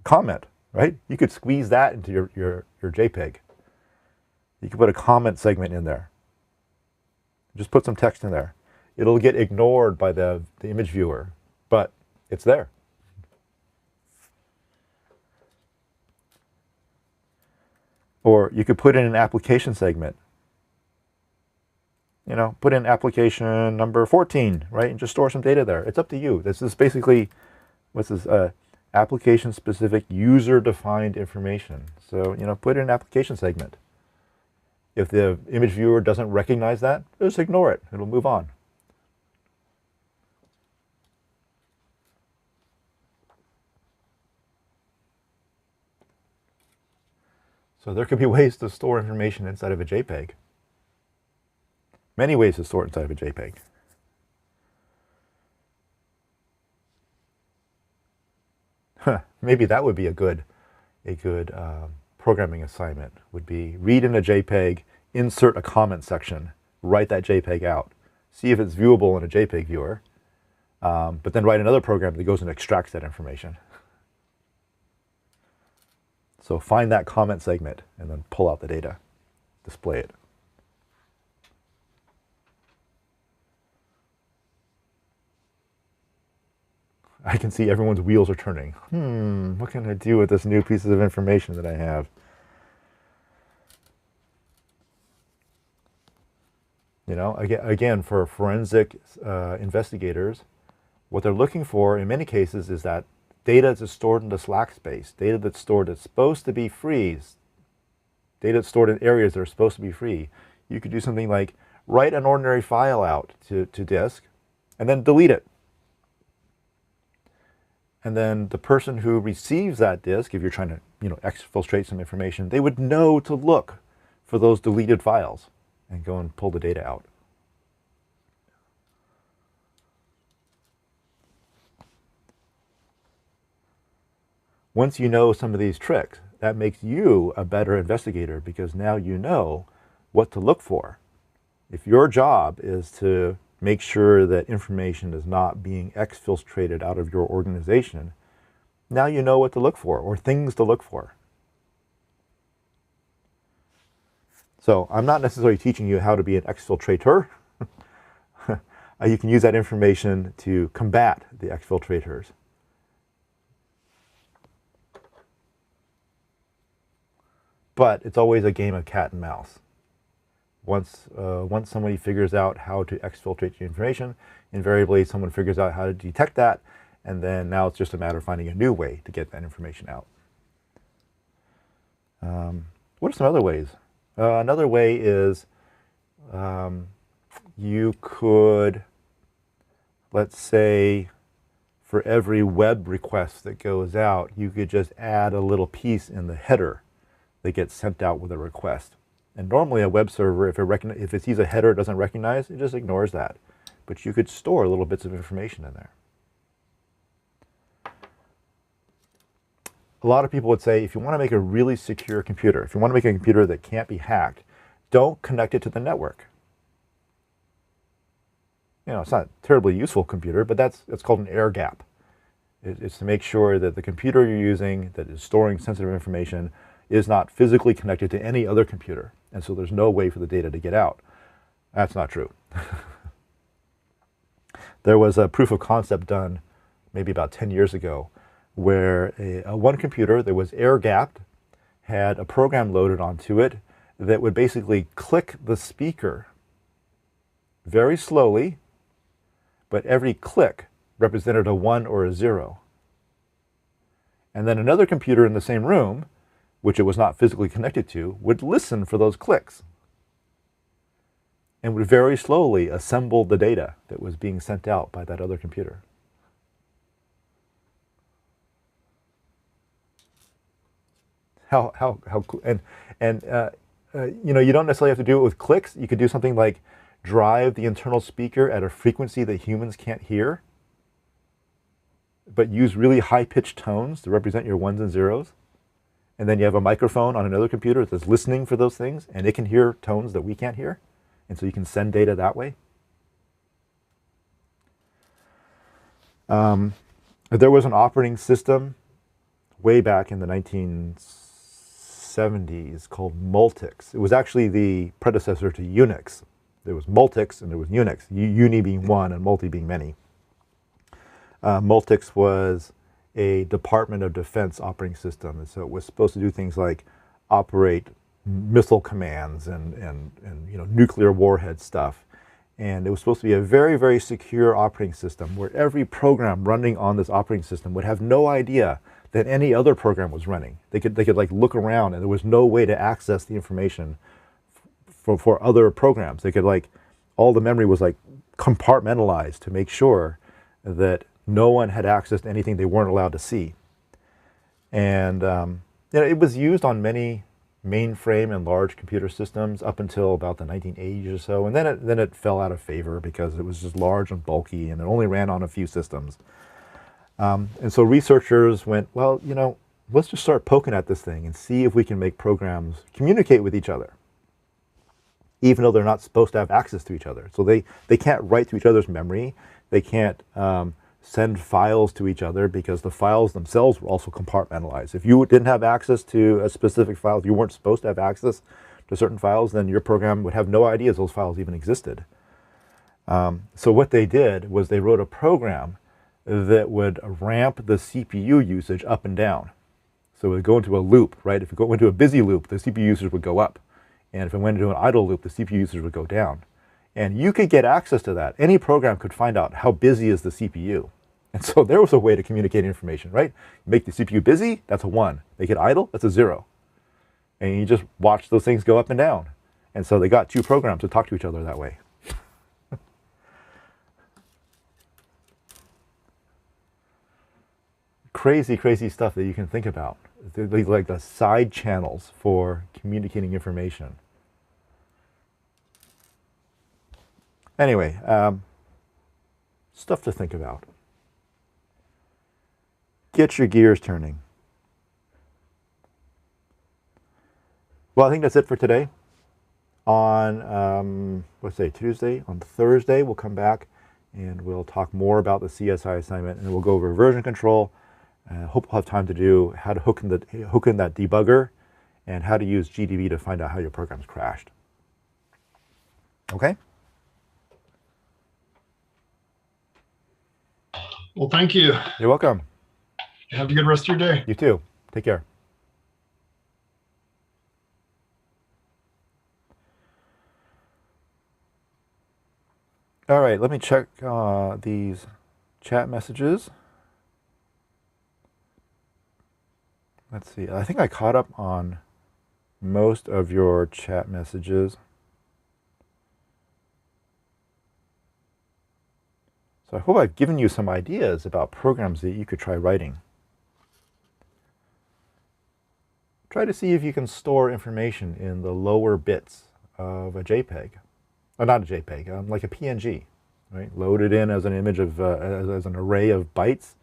comment, right? You could squeeze that into your JPEG. You can put a comment segment in there. Just put some text in there. It'll get ignored by the image viewer, but it's there. Or you could put in an application segment. You know, put in application number 14, right? And just store some data there. It's up to you. This is basically, what's this? Application-specific user-defined information. So, you know, put in an application segment. If the image viewer doesn't recognize that, just ignore it. It'll move on. So there could be ways to store information inside of a JPEG. Many ways to store it inside of a JPEG. Maybe that would be a good programming assignment. Would be read in a JPEG, insert a comment section, write that JPEG out, see if it's viewable in a JPEG viewer, but then write another program that goes and extracts that information. So find that comment segment and then pull out the data, display it. I can see everyone's wheels are turning. What can I do with this new pieces of information that I have? You know, again, for forensic investigators, what they're looking for in many cases is that data that's stored in the slack space, data that's stored that's supposed to be free, data that's stored in areas that are supposed to be free. You could do something like write an ordinary file out to disk and then delete it. And then the person who receives that disk, if you're trying to, you know, exfiltrate some information, they would know to look for those deleted files and go and pull the data out. Once you know some of these tricks, that makes you a better investigator because now you know what to look for. If your job is to make sure that information is not being exfiltrated out of your organization, now you know what to look for or things to look for. So I'm not necessarily teaching you how to be an exfiltrator. You can use that information to combat the exfiltrators. But it's always a game of cat and mouse. Once somebody figures out how to exfiltrate the information, invariably someone figures out how to detect that, and then now it's just a matter of finding a new way to get that information out. What are some other ways? Another way is you could, let's say, for every web request that goes out, you could just add a little piece in the header that gets sent out with a request. And normally a web server, if it sees a header it doesn't recognize, it just ignores that. But you could store little bits of information in there. A lot of people would say, if you want to make a really secure computer, if you want to make a computer that can't be hacked, don't connect it to the network. You know, it's not a terribly useful computer, but it's called an air gap. It's to make sure that the computer you're using that is storing sensitive information is not physically connected to any other computer. And so there's no way for the data to get out. That's not true. There was a proof of concept done maybe about 10 years ago where one computer that was air-gapped had a program loaded onto it that would basically click the speaker very slowly, but every click represented a 1 or a 0. And then another computer in the same room, which it was not physically connected to, would listen for those clicks and would very slowly assemble the data that was being sent out by that other computer. How cool. And you don't necessarily have to do it with clicks. You could do something like drive the internal speaker at a frequency that humans can't hear, but use really high-pitched tones to represent your ones and zeros. And then you have a microphone on another computer that's listening for those things, and it can hear tones that we can't hear. And so you can send data that way. There was an operating system way back in the 1970s called Multics. It was actually the predecessor to Unix. There was Multics and there was Unix, uni being one and multi being many. Multics was a Department of Defense operating system, and so it was supposed to do things like operate missile commands and nuclear warhead stuff. And it was supposed to be a very, very secure operating system where every program running on this operating system would have no idea that any other program was running. They could like look around and there was no way to access the information for other programs. They could all the memory was compartmentalized to make sure that no one had access to anything they weren't allowed to see. And it was used on many mainframe and large computer systems up until about the 1980s or so, and then it fell out of favor because it was just large and bulky and it only ran on a few systems. And so researchers went, well, let's just start poking at this thing and see if we can make programs communicate with each other, even though they're not supposed to have access to each other. So they can't write to each other's memory. They can't send files to each other because the files themselves were also compartmentalized. If you didn't have access to a specific file, if you weren't supposed to have access to certain files, then your program would have no idea those files even existed. So what they did was they wrote a program that would ramp the CPU usage up and down. So it would go into a loop, right? If it went into a busy loop, the CPU usage would go up. And if it went into an idle loop, the CPU usage would go down. And you could get access to that. Any program could find out how busy is the CPU. And so there was a way to communicate information, right? Make the CPU busy, that's a 1. Make it idle, that's a 0. And you just watch those things go up and down. And so they got 2 programs to talk to each other that way. Crazy, crazy stuff that you can think about. They're like the side channels for communicating information. Anyway, stuff to think about. Get your gears turning. Well, I think that's it for today. On, let's say Tuesday, on Thursday, we'll come back and we'll talk more about the CSI assignment, and we'll go over version control. Hope we'll have time to do how to hook in that debugger and how to use GDB to find out how your program's crashed. Okay? Well, thank you. You're welcome. Have a good rest of your day. You too. Take care. All right, let me check these chat messages. Let's see. I think I caught up on most of your chat messages. So I hope I've given you some ideas about programs that you could try writing. Try to see if you can store information in the lower bits of a JPEG. Or not a JPEG, like a PNG. Right? Load it in as an image of, as an array of bytes,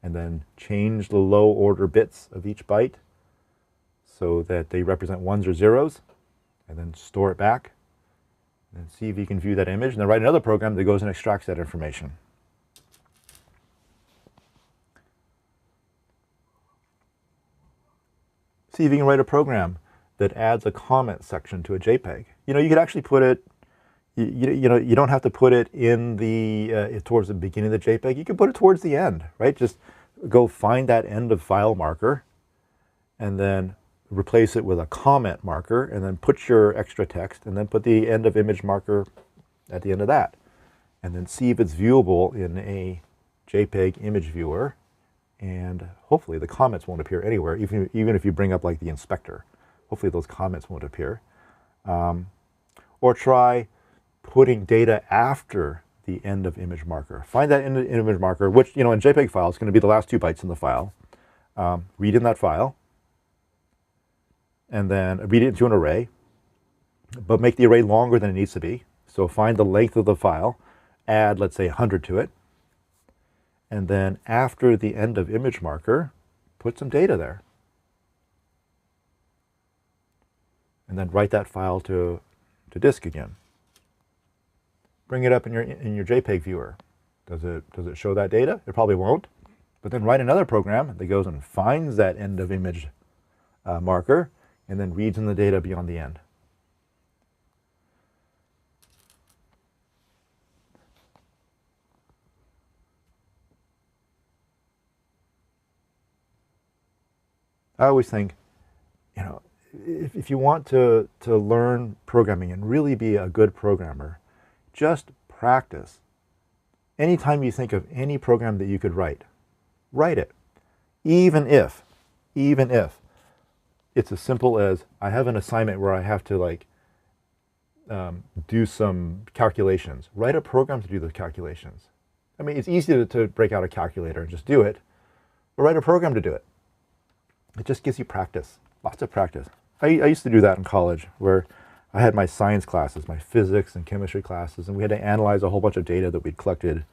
and then change the low order bits of each byte so that they represent 1s or 0s, and then store it back, and see if you can view that image, and then write another program that goes and extracts that information. See if you can write a program that adds a comment section to a JPEG. You could actually put it, you don't have to put it in the towards the beginning of the JPEG. You can put it towards the end, right? Just go find that end of file marker and then replace it with a comment marker, and then put your extra text, and then put the end of image marker at the end of that, and then see if it's viewable in a JPEG image viewer. And hopefully the comments won't appear anywhere, even if you bring up like the inspector. Hopefully those comments won't appear. Or try putting data after the end of image marker. Find that end of image marker, which, in JPEG file is going to be the last 2 bytes in the file. Read in that file, and then read it into an array, but make the array longer than it needs to be. So find the length of the file, add, let's say, 100 to it, and then after the end of image marker, put some data there. And then write that file to disk again. Bring it up in your JPEG viewer. Does it show that data? It probably won't. But then write another program that goes and finds that end of image marker and then reads in the data beyond the end. I always think, you know, if you want to learn programming and really be a good programmer, just practice. Anytime you think of any program that you could write it. Even if it's as simple as I have an assignment where I have to like do some calculations. Write a program to do those calculations. I mean, it's easy to break out a calculator and just do it, but write a program to do it. It just gives you practice, lots of practice. I used to do that in college where I had my science classes, my physics and chemistry classes, and we had to analyze a whole bunch of data that we'd collected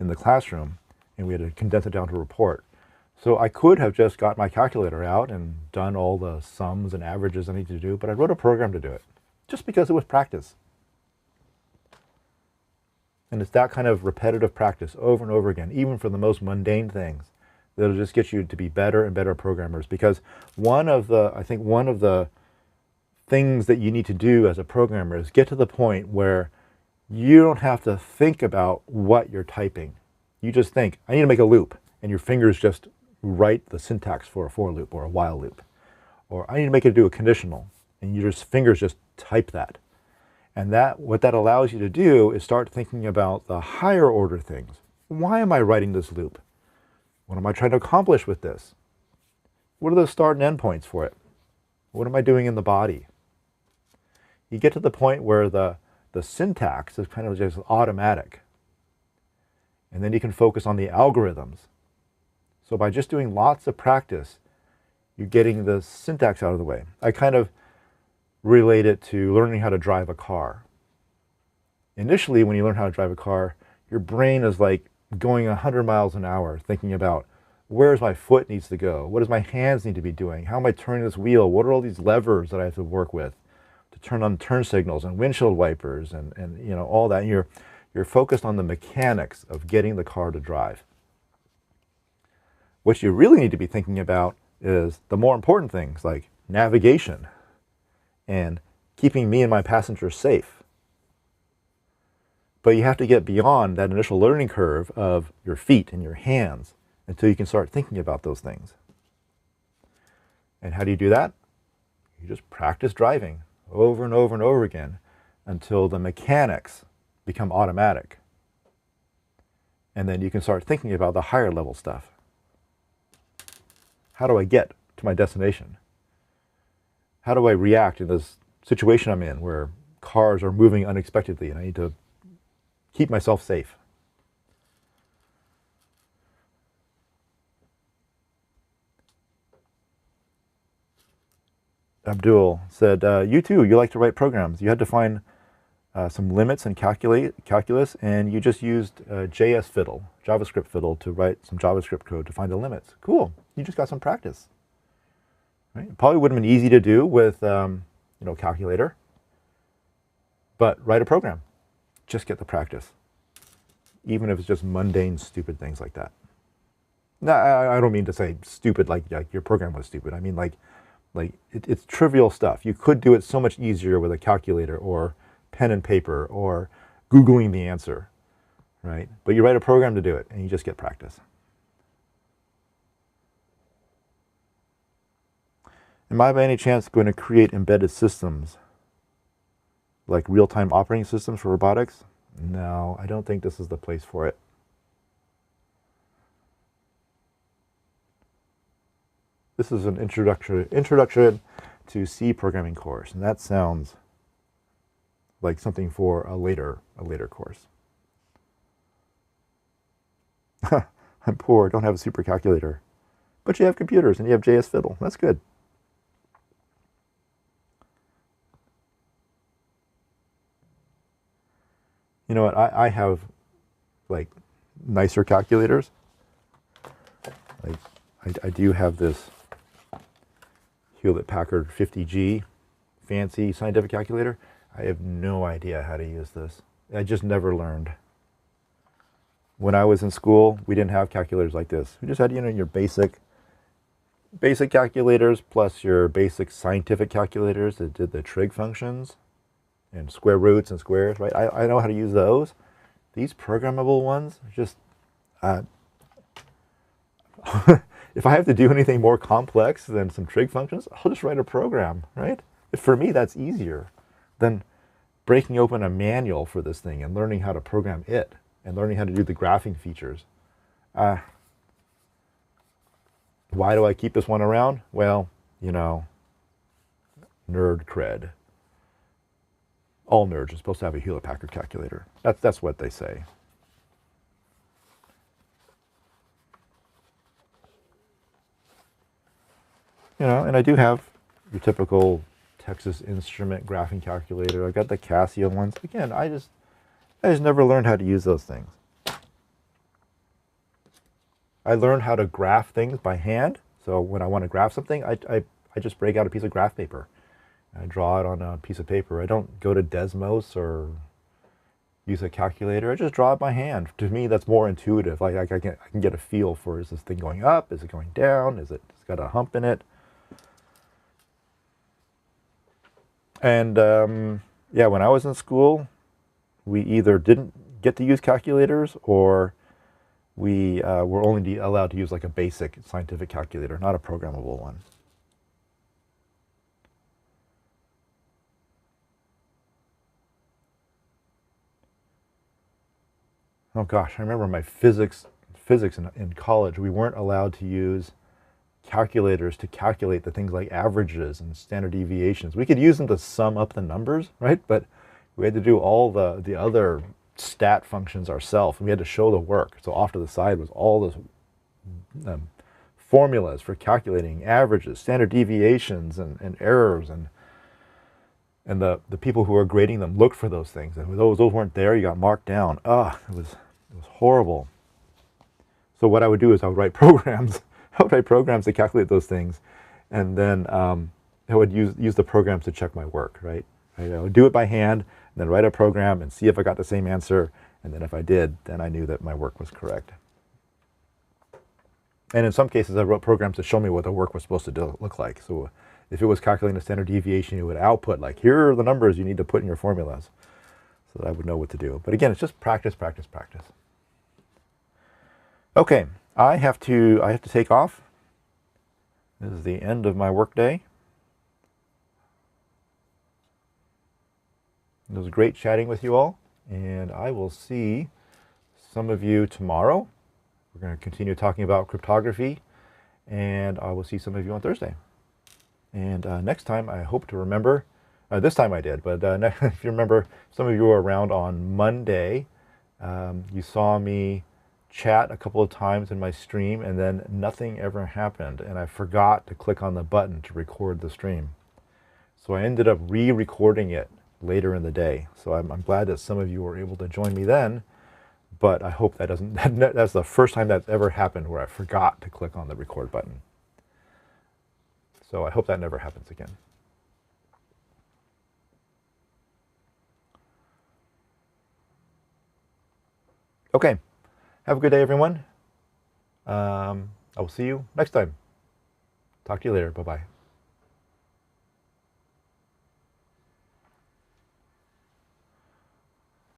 in the classroom, and we had to condense it down to a report. So I could have just got my calculator out and done all the sums and averages I needed to do, but I wrote a program to do it, just because it was practice. And it's that kind of repetitive practice over and over again, even for the most mundane things, that'll just get you to be better and better programmers. Because I think one of the things that you need to do as a programmer is get to the point where you don't have to think about what you're typing. You just think, I need to make a loop, and your fingers just write the syntax for a for loop or a while loop. Or I need to make it do a conditional, and your fingers just type that. And what that allows you to do is start thinking about the higher order things. Why am I writing this loop? What am I trying to accomplish with this? What are the start and end points for it? What am I doing in the body? You get to the point where the syntax is kind of just automatic. And then you can focus on the algorithms. So by just doing lots of practice, you're getting the syntax out of the way. I kind of relate it to learning how to drive a car. Initially, when you learn how to drive a car, your brain is like going 100 miles an hour, thinking about where's my foot needs to go? What does my hands need to be doing? How am I turning this wheel? What are all these levers that I have to work with to turn on turn signals and windshield wipers and you know, all that? And you're focused on the mechanics of getting the car to drive. What you really need to be thinking about is the more important things like navigation and keeping me and my passengers safe. But you have to get beyond that initial learning curve of your feet and your hands until you can start thinking about those things. And how do you do that? You just practice driving over and over and over again until the mechanics become automatic. And then you can start thinking about the higher level stuff. How do I get to my destination? How do I react in this situation I'm in where cars are moving unexpectedly and I need to keep myself safe? Abdul said, you too, you like to write programs. You had to find some limits in calculus, and you just used JS Fiddle, JavaScript Fiddle, to write some JavaScript code to find the limits. Cool. You just got some practice. Right? It probably wouldn't have been easy to do with calculator, but write a program. Just get the practice, even if it's just mundane, stupid things like that. No, I don't mean to say stupid like your program was stupid. I mean it's trivial stuff. You could do it so much easier with a calculator or pen and paper or Googling the answer, right? But you write a program to do it, and you just get practice. Am I by any chance going to create embedded systems like real-time operating systems for robotics? No, I don't think this is the place for it. This is an introduction to C programming course, and that sounds like something for a later course. I'm poor, don't have a supercalculator. But you have computers and you have JS Fiddle. That's good. You know what? I have like nicer calculators. Like I do have this Hewlett-Packard 50G fancy scientific calculator. I have no idea how to use this. I just never learned. When I was in school, we didn't have calculators like this. We just had, you know, your basic calculators plus your basic scientific calculators that did the trig functions and square roots and squares, right? I know how to use those. These programmable ones, just, if I have to do anything more complex than some trig functions, I'll just write a program, right? For me, that's easier than breaking open a manual for this thing and learning how to program it and learning how to do the graphing features. Why do I keep this one around? Well, you know, nerd cred. All nerds are supposed to have a Hewlett-Packard calculator. That's what they say. You know, and I do have your typical Texas Instrument graphing calculator. I got the Casio ones. Again, I just never learned how to use those things. I learned how to graph things by hand. So when I want to graph something, I just break out a piece of graph paper. I draw it on a piece of paper. I don't go to Desmos or use a calculator. I just draw it by hand. To me, that's more intuitive. Like I can get a feel for, is this thing going up? Is it going down? It's got a hump in it? And yeah, when I was in school, we either didn't get to use calculators or we were only allowed to use like a basic scientific calculator, not a programmable one. Oh gosh, I remember my physics in college, we weren't allowed to use calculators to calculate the things like averages and standard deviations. We could use them to sum up the numbers, right? But we had to do all the other stat functions ourselves. We had to show the work. So off to the side was all those formulas for calculating averages, standard deviations, and errors, and the people who were grading them looked for those things. And if those weren't there, you got marked down. It was horrible. So what I would do is I would write programs. I would write programs to calculate those things, and then I would use the programs to check my work, right? I would do it by hand, and then write a program and see if I got the same answer, and then if I did, then I knew that my work was correct. And in some cases, I wrote programs to show me what the work was supposed to look like. So if it was calculating a standard deviation, it would output like, here are the numbers you need to put in your formulas, so that I would know what to do. But again, it's just practice, practice, practice. Okay, I have to take off. This is the end of my workday. It was great chatting with you all, and I will see some of you tomorrow. We're going to continue talking about cryptography, and I will see some of you on Thursday. And next time, I hope to remember, this time I did, but if you remember, some of you were around on Monday. You saw me chat a couple of times in my stream, and then nothing ever happened, and I forgot to click on the button to record the stream. So I ended up re-recording it later in the day. So I'm glad that some of you were able to join me then, but I hope that doesn't, that's the first time that's ever happened where I forgot to click on the record button. So I hope that never happens again. Okay, have a good day, everyone. I will see you next time. Talk to you later. Bye-bye.